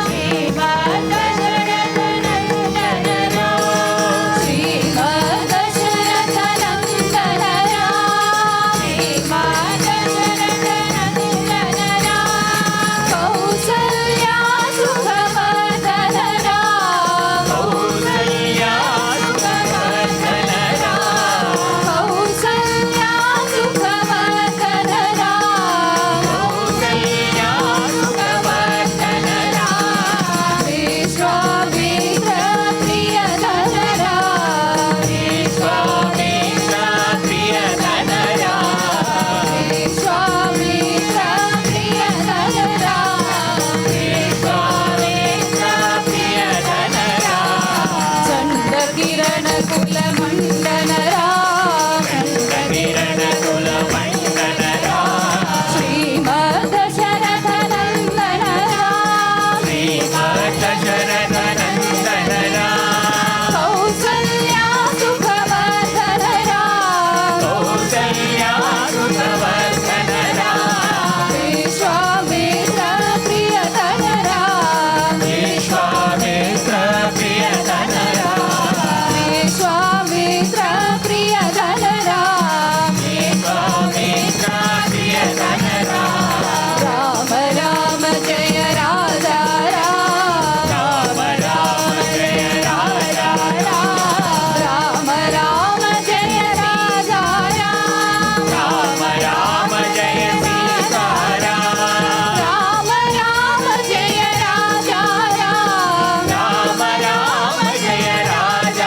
ಶ್ರೀಮದ್ ದಶರಥ ನಂದನರಾ ಶ್ರೀಮದ್ ದಶರಥ ನಂದನರಾ ಶ್ರೀಮದ್ ದಶರಥ ನಂದನರಾ ಕೌಸಲ್ಯಾ ಸುಖವರ್ಧನರಾ ಕೌಸಲ್ಯಾ ಸುಖವರ್ಧನರಾ ಕೌಸಲ್ಯಾ ಸುಖವರ್ಧನರಾ ಕೌಸಲ್ಯಾ ಸುಖವರ್ಧನರಾ ವಿಶ್ವಾಮಿತ್ರ ಪ್ರಿಯಧನರಾ ವಿಶ್ವಾಮಿತ್ರ ಪ್ರಿಯಧನರಾ ವಿಶ್ವಾಮಿತ್ರ ಪ್ರಿಯಧನರಾ ವಿಶ್ವಾಮಿತ್ರ ಪ್ರಿಯಧನರಾ ಚಂಡಕಿರಣ ಕುಲ ಮಂಡನರಾ ಚಂಡಕಿರಣ ಕುಲ ಮಂಡನರಾ ಶ್ರೀಮದ್ ದಶರಥ ನಂದನರಾ ಶ್ರೀಮದ್ ದಶರಥ ನಂದನರಾ ಕೌಸಲ್ಯಾ ಸುಖವರ್ಧನರಾ ಕೌಸಲ್ಯಾ ಸುಖವರ್ಧನರಾ ವಿಶ್ವಾಮಿತ್ರ ಪ್ರಿಯಧನರಾ ವಿಶ್ವಾಮಿತ್ರ ಪ್ರಿಯಧನರಾ ವಿಶ್ವಾಮಿತ್ರ ಪ್ರಿಯಧನರಾ ವಿಶ್ವಾಮಿತ್ರ ಪ್ರಿಯಧನರಾ ರಾಮ ರಾಮ ಜಯ ರಾಜಾ ರಾಮ ರಾಮ ಜಯ ರಾಜ ರಾಮ ರಾಮ ಜಯ ರಾಜಾ ರಾಮ ರಾಮ ಜಯ ಸೀತಾರಾಮ ರಾಮ ರಾಮ ಜಯ ರಾಜಾ ರಾಮ ರಾಮ ಜಯ ರಾಜ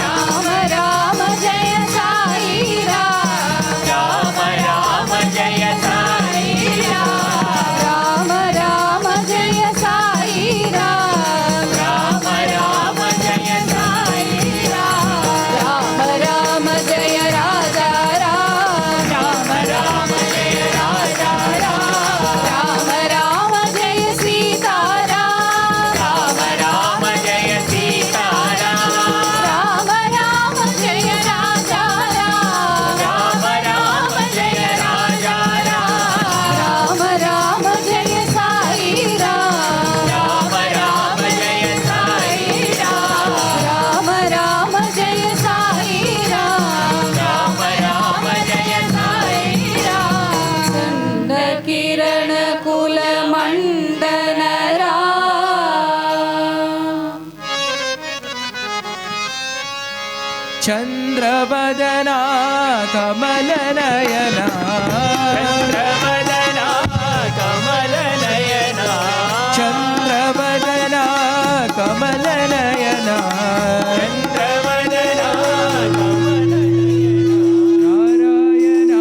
ರಾಮ ರಾಮ ಜಯ ಸಾಯಿ ರಾಮ ರಾಮ ಜಯ ಸಾಯಿ ರಾಮ ರಾಮ ಜಯ ಸಾಯಿ ರಾಮ ರಾಮ ಜಯ ಸಾಯಿ ರಾಮ ರಾಮ ಜಯ ರಾಜಾ ರಾಮ ರಾಮ ಜಯ ರಾಜ ರಾಮ ರಾಮ ಜಯ ಸೀತಾರಾಮ ರಾಮ ರಾಮ ಜಯ ಸೀತಾರಾಮ ರಾಮ ರಾಮ ಜಯ ರಾಜಾ ರಾಮ ರಾಮ ಜಯ ರಾಜ ರಾಮ ರಾಮ ಜಯ ಸಾಯಿ ರಾಮ ರಾಮ ಜಯ ಸಾಯಿ ರಾಮ ರಾಮ ಜಯ ಸಾಯಿ ರಾಮ ರಾಮ ಜಯ ಸಾಯಿ ಚಂಡ ಕಿರಣ ಕುಲ ಮಂಡನರಾ ಚಂದ್ರವದನ ಕಮಲನಯನ ಚಂದ್ರವದನ ಕಮಲನಯನ ಚಂದ್ರವದನ ಕಮಲನಯನ ಚಂದ್ರವದನ ನಾರಾಯಣ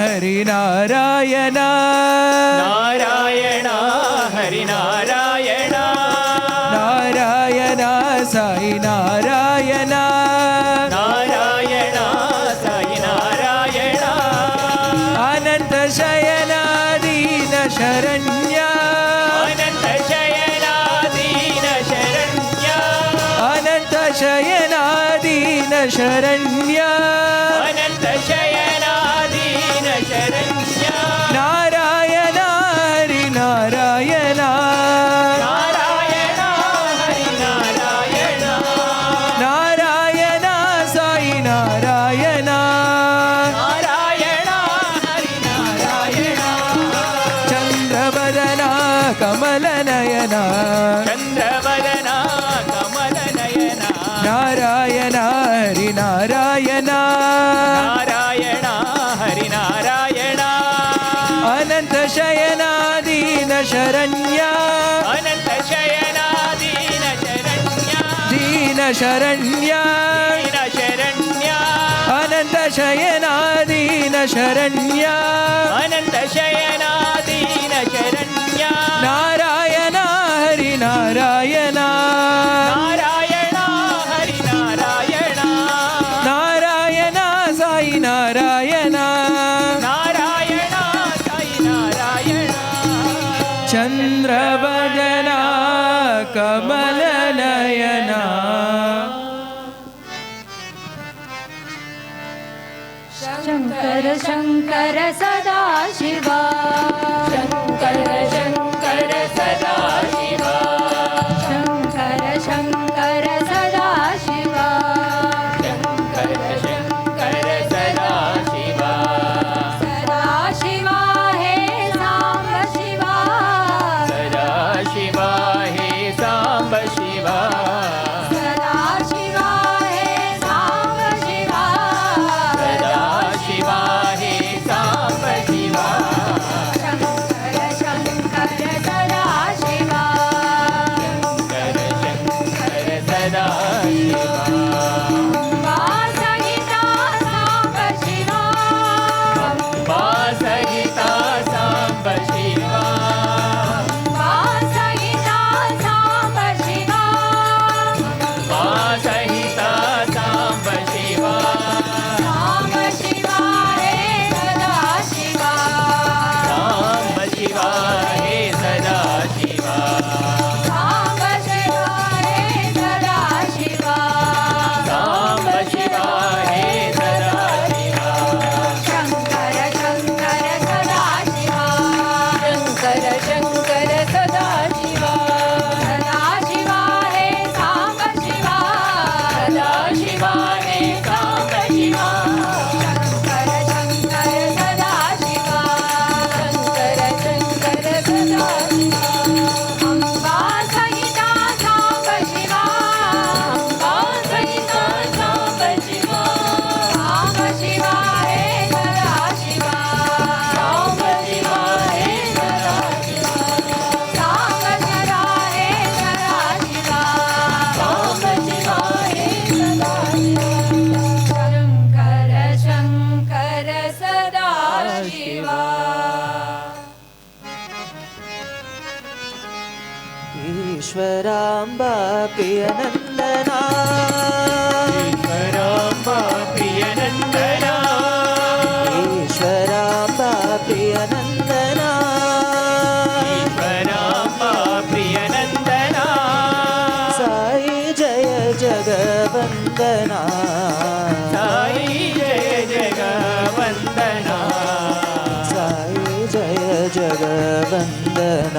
ಹರಿನಾರಾಯಣ ನಾರಾಯಣ ಹರಿನಾರಾಯಣ ನಾರಾಯಣ ಸಾಯಿ ನಾರಾಯಣ ನಾರಾಯಣ ಸಾಯಿ ನಾರಾಯಣ ಅನಂತ ಶಯನ ದೀನ ಶರಣ್ಯ ಅನಂತ ಶಯನ ದೀನ ಶರಣ್ಯ ಅನಂತ ಶಯನ ದೀನ ಶರಣ್ಯ ಅನಂತ ಶಯನ ದೀನ ಶರಣ್ಯ ನಾರಾಯಣ ಹರಿನಾರಾಯಣ ನಾರಾಯಣ ಹರಿನಾರಾಯಣ ನಾರಾಯಣ ಹರಿ ನಾರಾಯಣ ನಾರಾಯಣ ಹರಿ ನಾರಾಯಣ ಅನಂತ ಶಯನ ದೀನ ಶರಣ್ಯ ಅನಂತ ಶಯನ ದೀನ ಶರಣ್ಯ ದೀನ ಶರಣ್ಯ ದೀನ ಶರಣ್ಯ ಅನಂತ ಶಯನ ದೀನ ಶರಣ್ಯ ಅನಂತ ಶಯನ ದೀನ ಶರಣ್ಯ ನಾರಾಯಣ ಹರಿ ನಾರಾಯಣ ನಾರಾಯಣ ಹರಿ ನಾರಾಯಣ ನಾರಾಯಣ ಸಾಯಿ ನಾರಾಯಣ ನಾರಾಯಣ ಸಾಯಿ ನಾರಾಯಣ ಚಂದ್ರವದನ ಕಮಲನಯನ ಶಂಕರ ಶಂಕರ ಸದಾ ಶಿವ ಶಂಕರ ಶಂಕರ ಸದಾ ಶಿವ ಶಂಕರ ಶಂಕರ ಸದಾ ಶಿವ ಶಂಕರ ಶಂಕರ ಸದಾ ಶಿವ ಸದಾ ಶಿವ ಹೇ ಸಾಂಬ ಶಿವ ಸದಾ ಶಿವ ಹೇ ಸಾಂಬ ಶಿವ ಸದಾ ಶಿವ ಹೇ ಸಾಂಬ ಶಿವ ಸದಾ ಶಿವ ಹೇ ಸಾಂಬ ಶಿವ ಶಂಕರ ಶಂಕರ ಸದಾ ಶಿವ ಶಂಕರ ಶಂಕರ ಸದಾ ಶಿವ ಅಂಬಾ ಸಹಿತ ಸಾಂಬ ಶಿವ ಅಂಬಾ ಸಹಿತ ಸಾಂಬ ಶಿವ ಅಂಬಾ ಸಹಿತ ಸಾಂಬ ಶಿವ ಅಂಬಾ ಸಹಿತ ಸಾಂಬ ಶಿವ ಸಾಂಬ ಶಿವ ಹೇ ಸದಾ ಶಿವ ಸಾಂಬ ಶಿವ ಹೇ ಸದಾ ಶಿವ ಸಾಂಬ ಶಿವ ಹೇ ಸದಾ ಶಿವ ಸಾಂಬ ಶಿವ ಹೇ ಸದಾ ಶಿವ ಶಂಕರ ಶಂಕರ ಸದಾ ಶಿವ ಶಂಕರ ಶಂಕರ ಸದಾ ಶಿವ ಸದಾ ಶಿವ ಹೇ ಸಾಂಬ ಶಿವ ಸದಾ ಶಿವ ಹೇ ಸಾಂಬ ಶಿವ ಶಂಕರ ಶಂಕರ ಸದಾ ಶಿವ ಶಂಕರ ಶಂಕರ ಸದಾ ಶಿವ ಅಂಬಾ ಸಹಿತ ಸಾಂಬ ಶಿವ ಅಂಬಾ ಸಹಿತ ಸಾಂಬ ಶಿವ ಸಾಂಬ ಶಿವ ಹೇ ಸದಾ ಶಿವ ಸಾಂಬ ಶಿವ ಹೇ ಸದಾ ಶಿವ ಸಾಂಬ ಶಿವ ಹೇ ಸದಾ ಶಿವ ಸಾಂಬ ಶಿವ ಹೇ ಸದಾ ಶಿವ ಶಂಕರ ಶಂಕರ ಸದಾ ಶಿವ ಈಶ್ವರಾಂಬಾ ಪ್ರಿಯನಂದನ ಈಶ್ವರಾಂಬಾ ಪ್ರಿಯನಂದನ ಈಶ್ವರಾಂಬಾ ಪ್ರಿಯನಂದನ ಈಶ್ವರಾಂಬಾ ಪ್ರಿಯನಂದನ ಸಾಯಿ ಜಯ ಜಗವಂದನ ಸಾಯಿ ಜಯ ಜಗವಂದನ ಸಾಯಿ ಜಯ ಜಗವಂದನ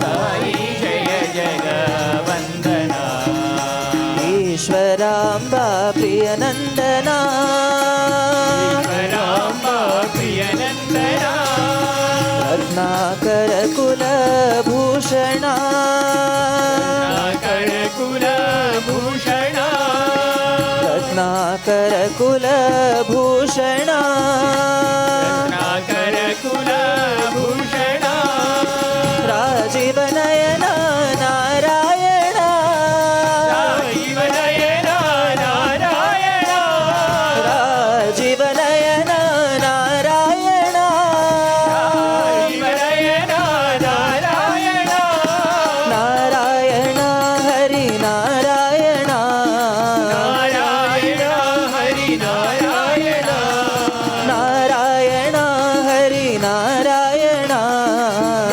ಸಾಯಿ ಜಯ ಜಗವಂದನ ಈಶ್ವರಾಂಬಾ ಪ್ರಿಯನಂದನ ಈಶ್ವರಾಂಬಾ ಪ್ರಿಯನಂದನ ರತ್ನಾಕರ ಕುಲಭೂಷಣ ಕುಲಭೂಷಣ ರತ್ನಾಕರ ಕುಲಭೂಷಣ ರತ್ನಾಕರ ಕುಲಭೂಷಣ ರಾಜೀವನಯನ ನಾರಾಯಣ ರಾಜೀವನಯನ ನಾರಾಯಣ ರಾಜೀವನಯನ ನಾರಾಯಣ ರಾಜೀವನಯನ ನಾರಾಯಣ ನಾರಾಯಣ ಹರಿ ನಾರಾಯಣ ನಾರಾಯಣ ಹರಿ ನಾರಾಯಣ ನಾರಾಯಣ ಹರಿ ನಾರಾಯಣ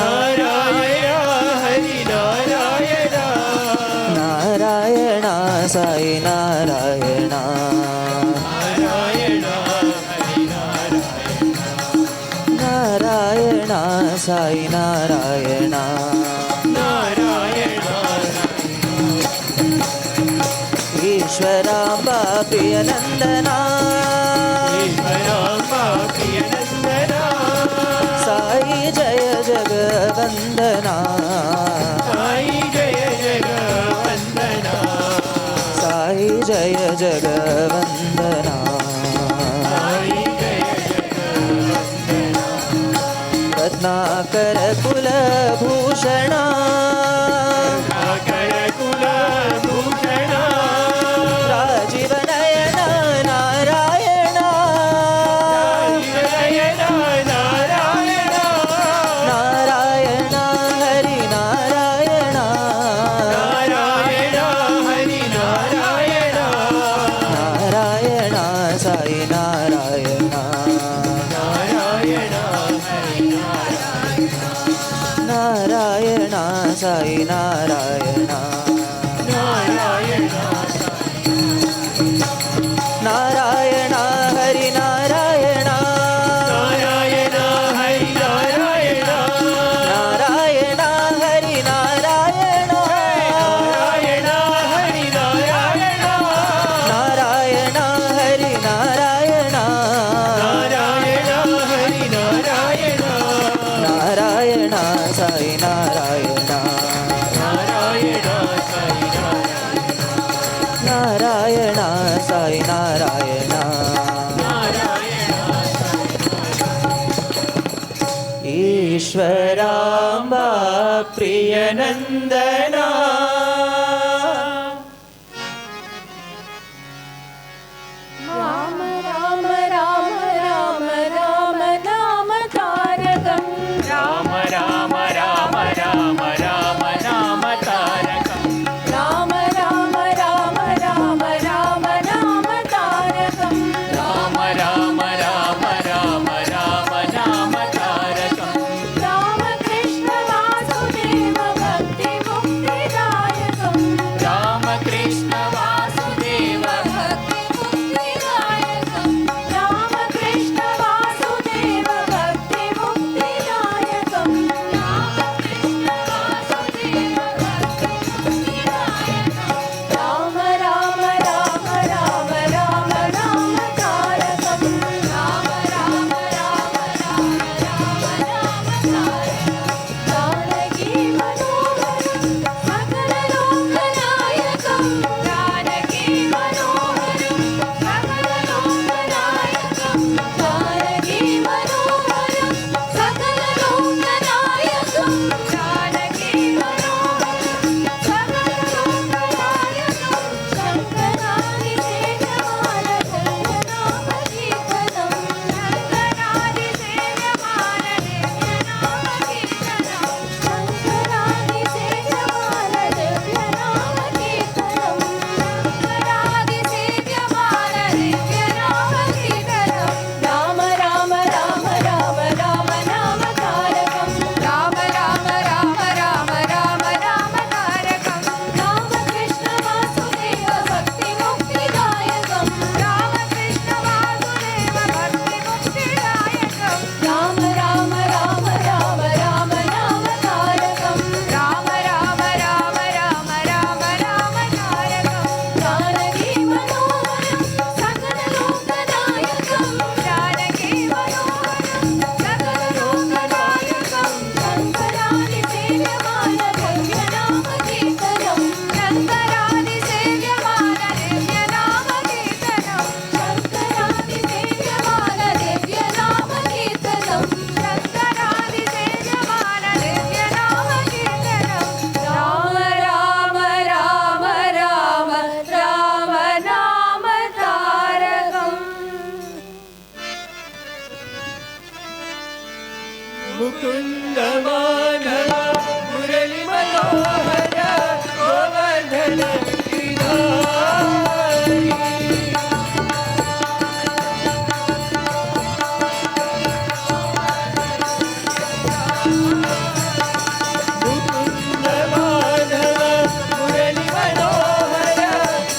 ನಾರಾಯಣ ಹರಿ ನಾರಾಯಣ ನಾರಾಯಣ ಸಾಯಿ ನಾರಾಯಣ ನಾರಾಯಣ ಹರಿ ನಾರಾಯಣ ಸಾಯಿ ನಾರಾಯಣ ನಾರಾಯಣ ಈಶ್ವರಾಂಬಾ ಪ್ರಿಯನಂದನ ಈಶ್ವರಾಂಬಾ ಪ್ರಿಯನಂದನ ಸಾಯಿ ಜಯ ಜಗವಂದನ ಸಾಯಿ ಜಯ ಜಗವಂದನ जय जगवन्दना रत्नाकर कुलभूषणा राजीव नयन नारायण नारायण हरि नारायण नारायण साई नारायण नारायण साई नारायण नारायण हरि नारायण नारायण हरि नारायण नारायण हरि नारायण नारायण साई नारायण नारायण साई नारायण ईश्वराम्बा प्रियनन्दना राम राम राम राम राम नाम तारकं राम राम राम राम राम नाम तारकं राम राम राम राम राम नाम तारकं राम राम राम राम राम नाम तारकं राम कृष्ण वासुदेव भक्ति मुक्तिदायकं राम कृष्ण वासुदेव भक्ति मुक्तिदायकं राम कृष्ण वासुदेव भक्ति मुक्तिदायकं राम कृष्ण वासुदेव भक्ति मुक्तिदायकं राम राम राम राम राम नाम तारकं राम राम राम राम राम नाम तारकं जानकी मनोहरं सकललोकनायकं जानकी मनोहरं सकललोकनायकं जानकी मनोहरं सकललोकनायकं जानकी मनोहरं सकललोकनायकं शङ्करादि सेव्यमाननामकीर्तनं शङ्करादि सेव्यमाननामकीर्तनं शङ्करादि सेव्यमाननामकीर्तनं शङ्करादि सेव्यमाननामकीर्तनं राम राम राम राम राम नाम तारकं राम राम राम राम राम नाम तारकं राम कृष्ण वासुदेव भक्ति मुक्तिदायकं राम कृष्ण वासुदेव भक्ति मुक्तिदायकं राम राम राम राम राम नाम तारकं राम राम राम राम राम नाम तारकं जानकी मनोहरं सकललोकनायकं जानकी मनोहरं सकललोकनायकं शङ्करादि सेव्यमानदिव्यनामकीर्तनं शङ्करादि सेव्यमानदिव्यनामकीर्तनं शङ्करादि सेव्यमानदिव्यनामकीर्तनं शङ्करादि सेव्यमानदिव्यनामकीर्तनं राम राम राम राम राम नाम तारकम् मुकुन्द माधव मुरली मनोहर गोवर्धन गिरिधारी मुकुन्द माधव मुरली मनोहर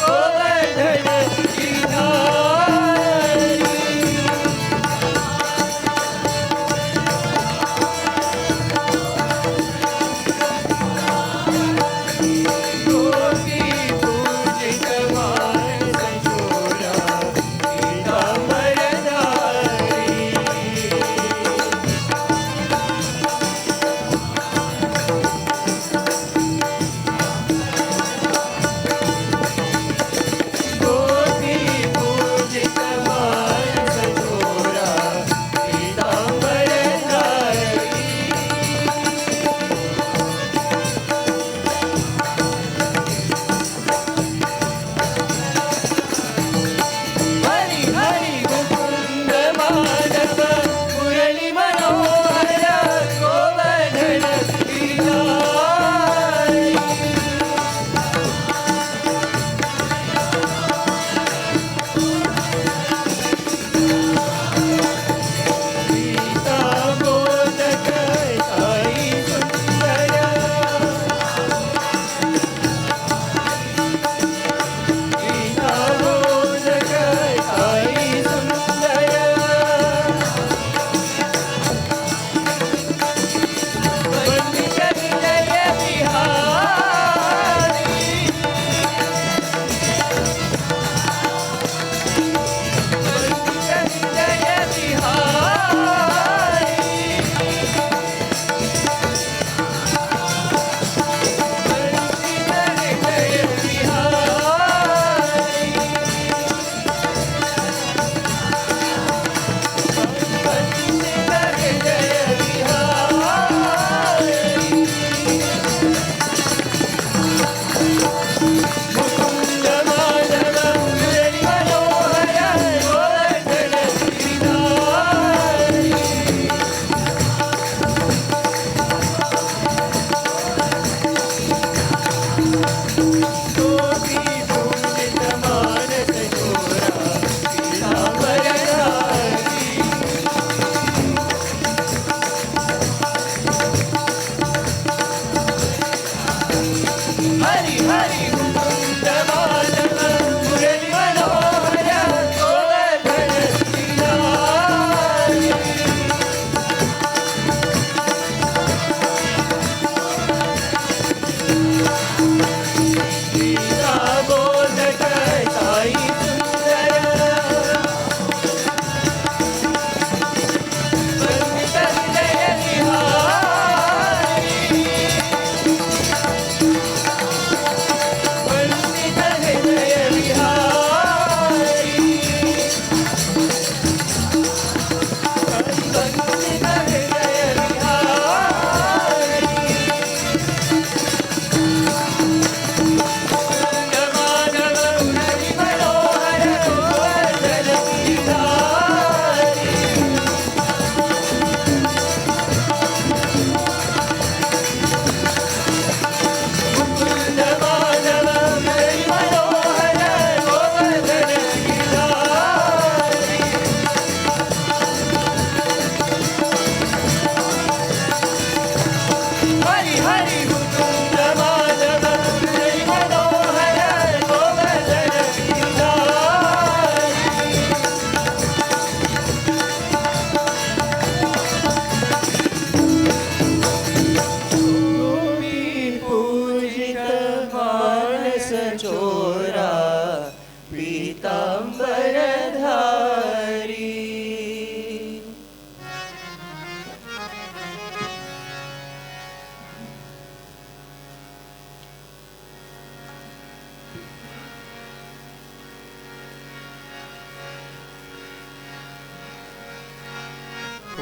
गोवर्धन गिरिधारी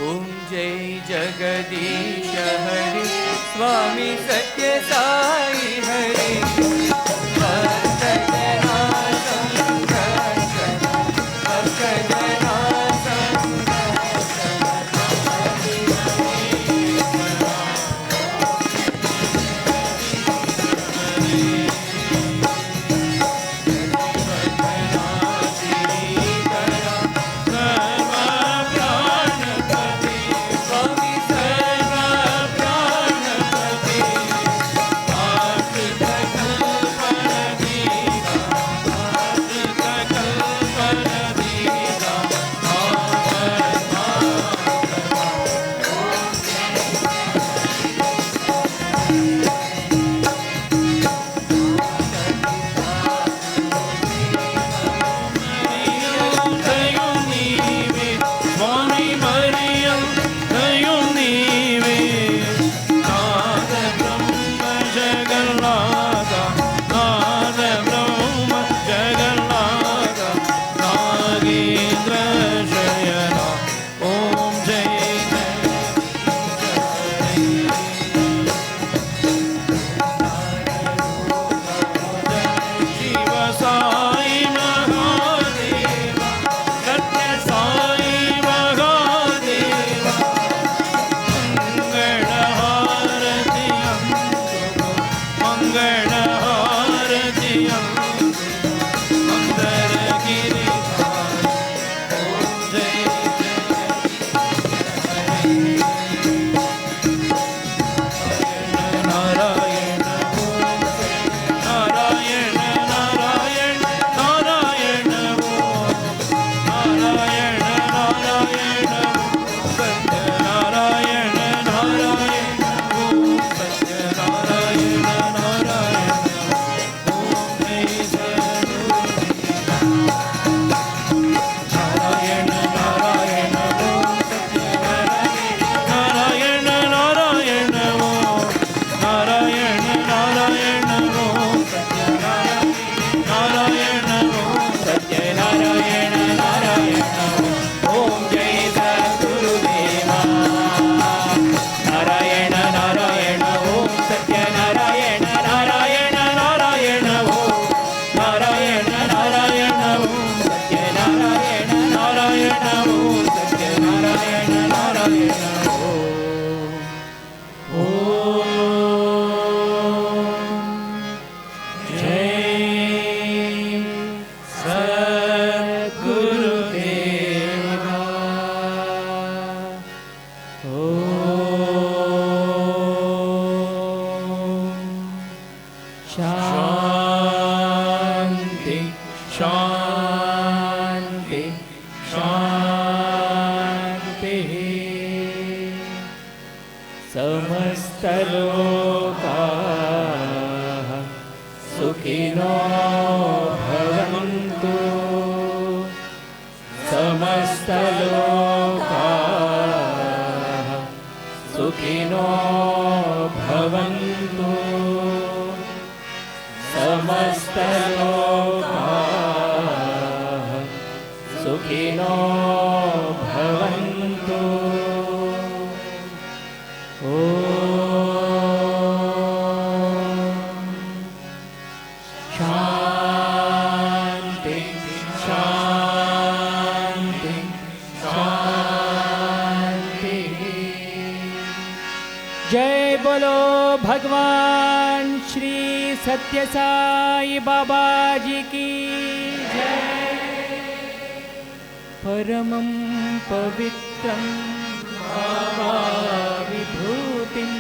ॐ जय जगदीश हरि स्वामी सत्य साई हरि समस्तलोकाः सुखिनो भवन्तु समस्तलोकाः सुखिनो भवन्तु समस्तलोकाः सुखिनो भवन्तु शांति शांति शांति। जय बोलो भगवान श्री सत्य साई बाबा जी की जय। परमं पवित्रं बाबा विभूतिं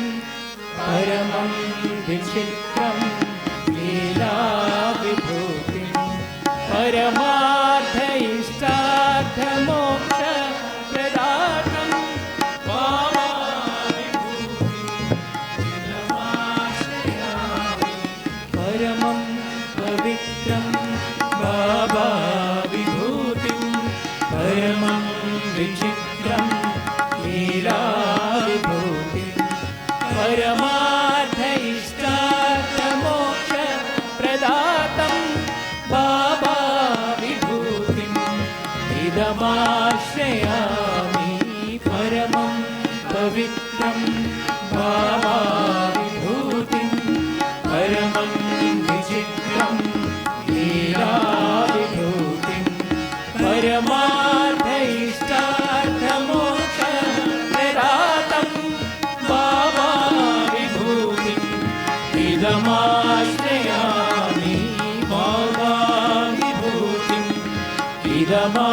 परमं विचित्रं लीला विभूतिं परमार्थ इष्टार्थ मोक्ष प्रदातं बाबा परमं पवित्रं बाबा विभूतिं परमं विचित्रं लीला विभूतिं परमार्थ इष्टार्थ मोक्ष प्रदातं बाबा विभूतिं इदमाश्रयामि परम रमा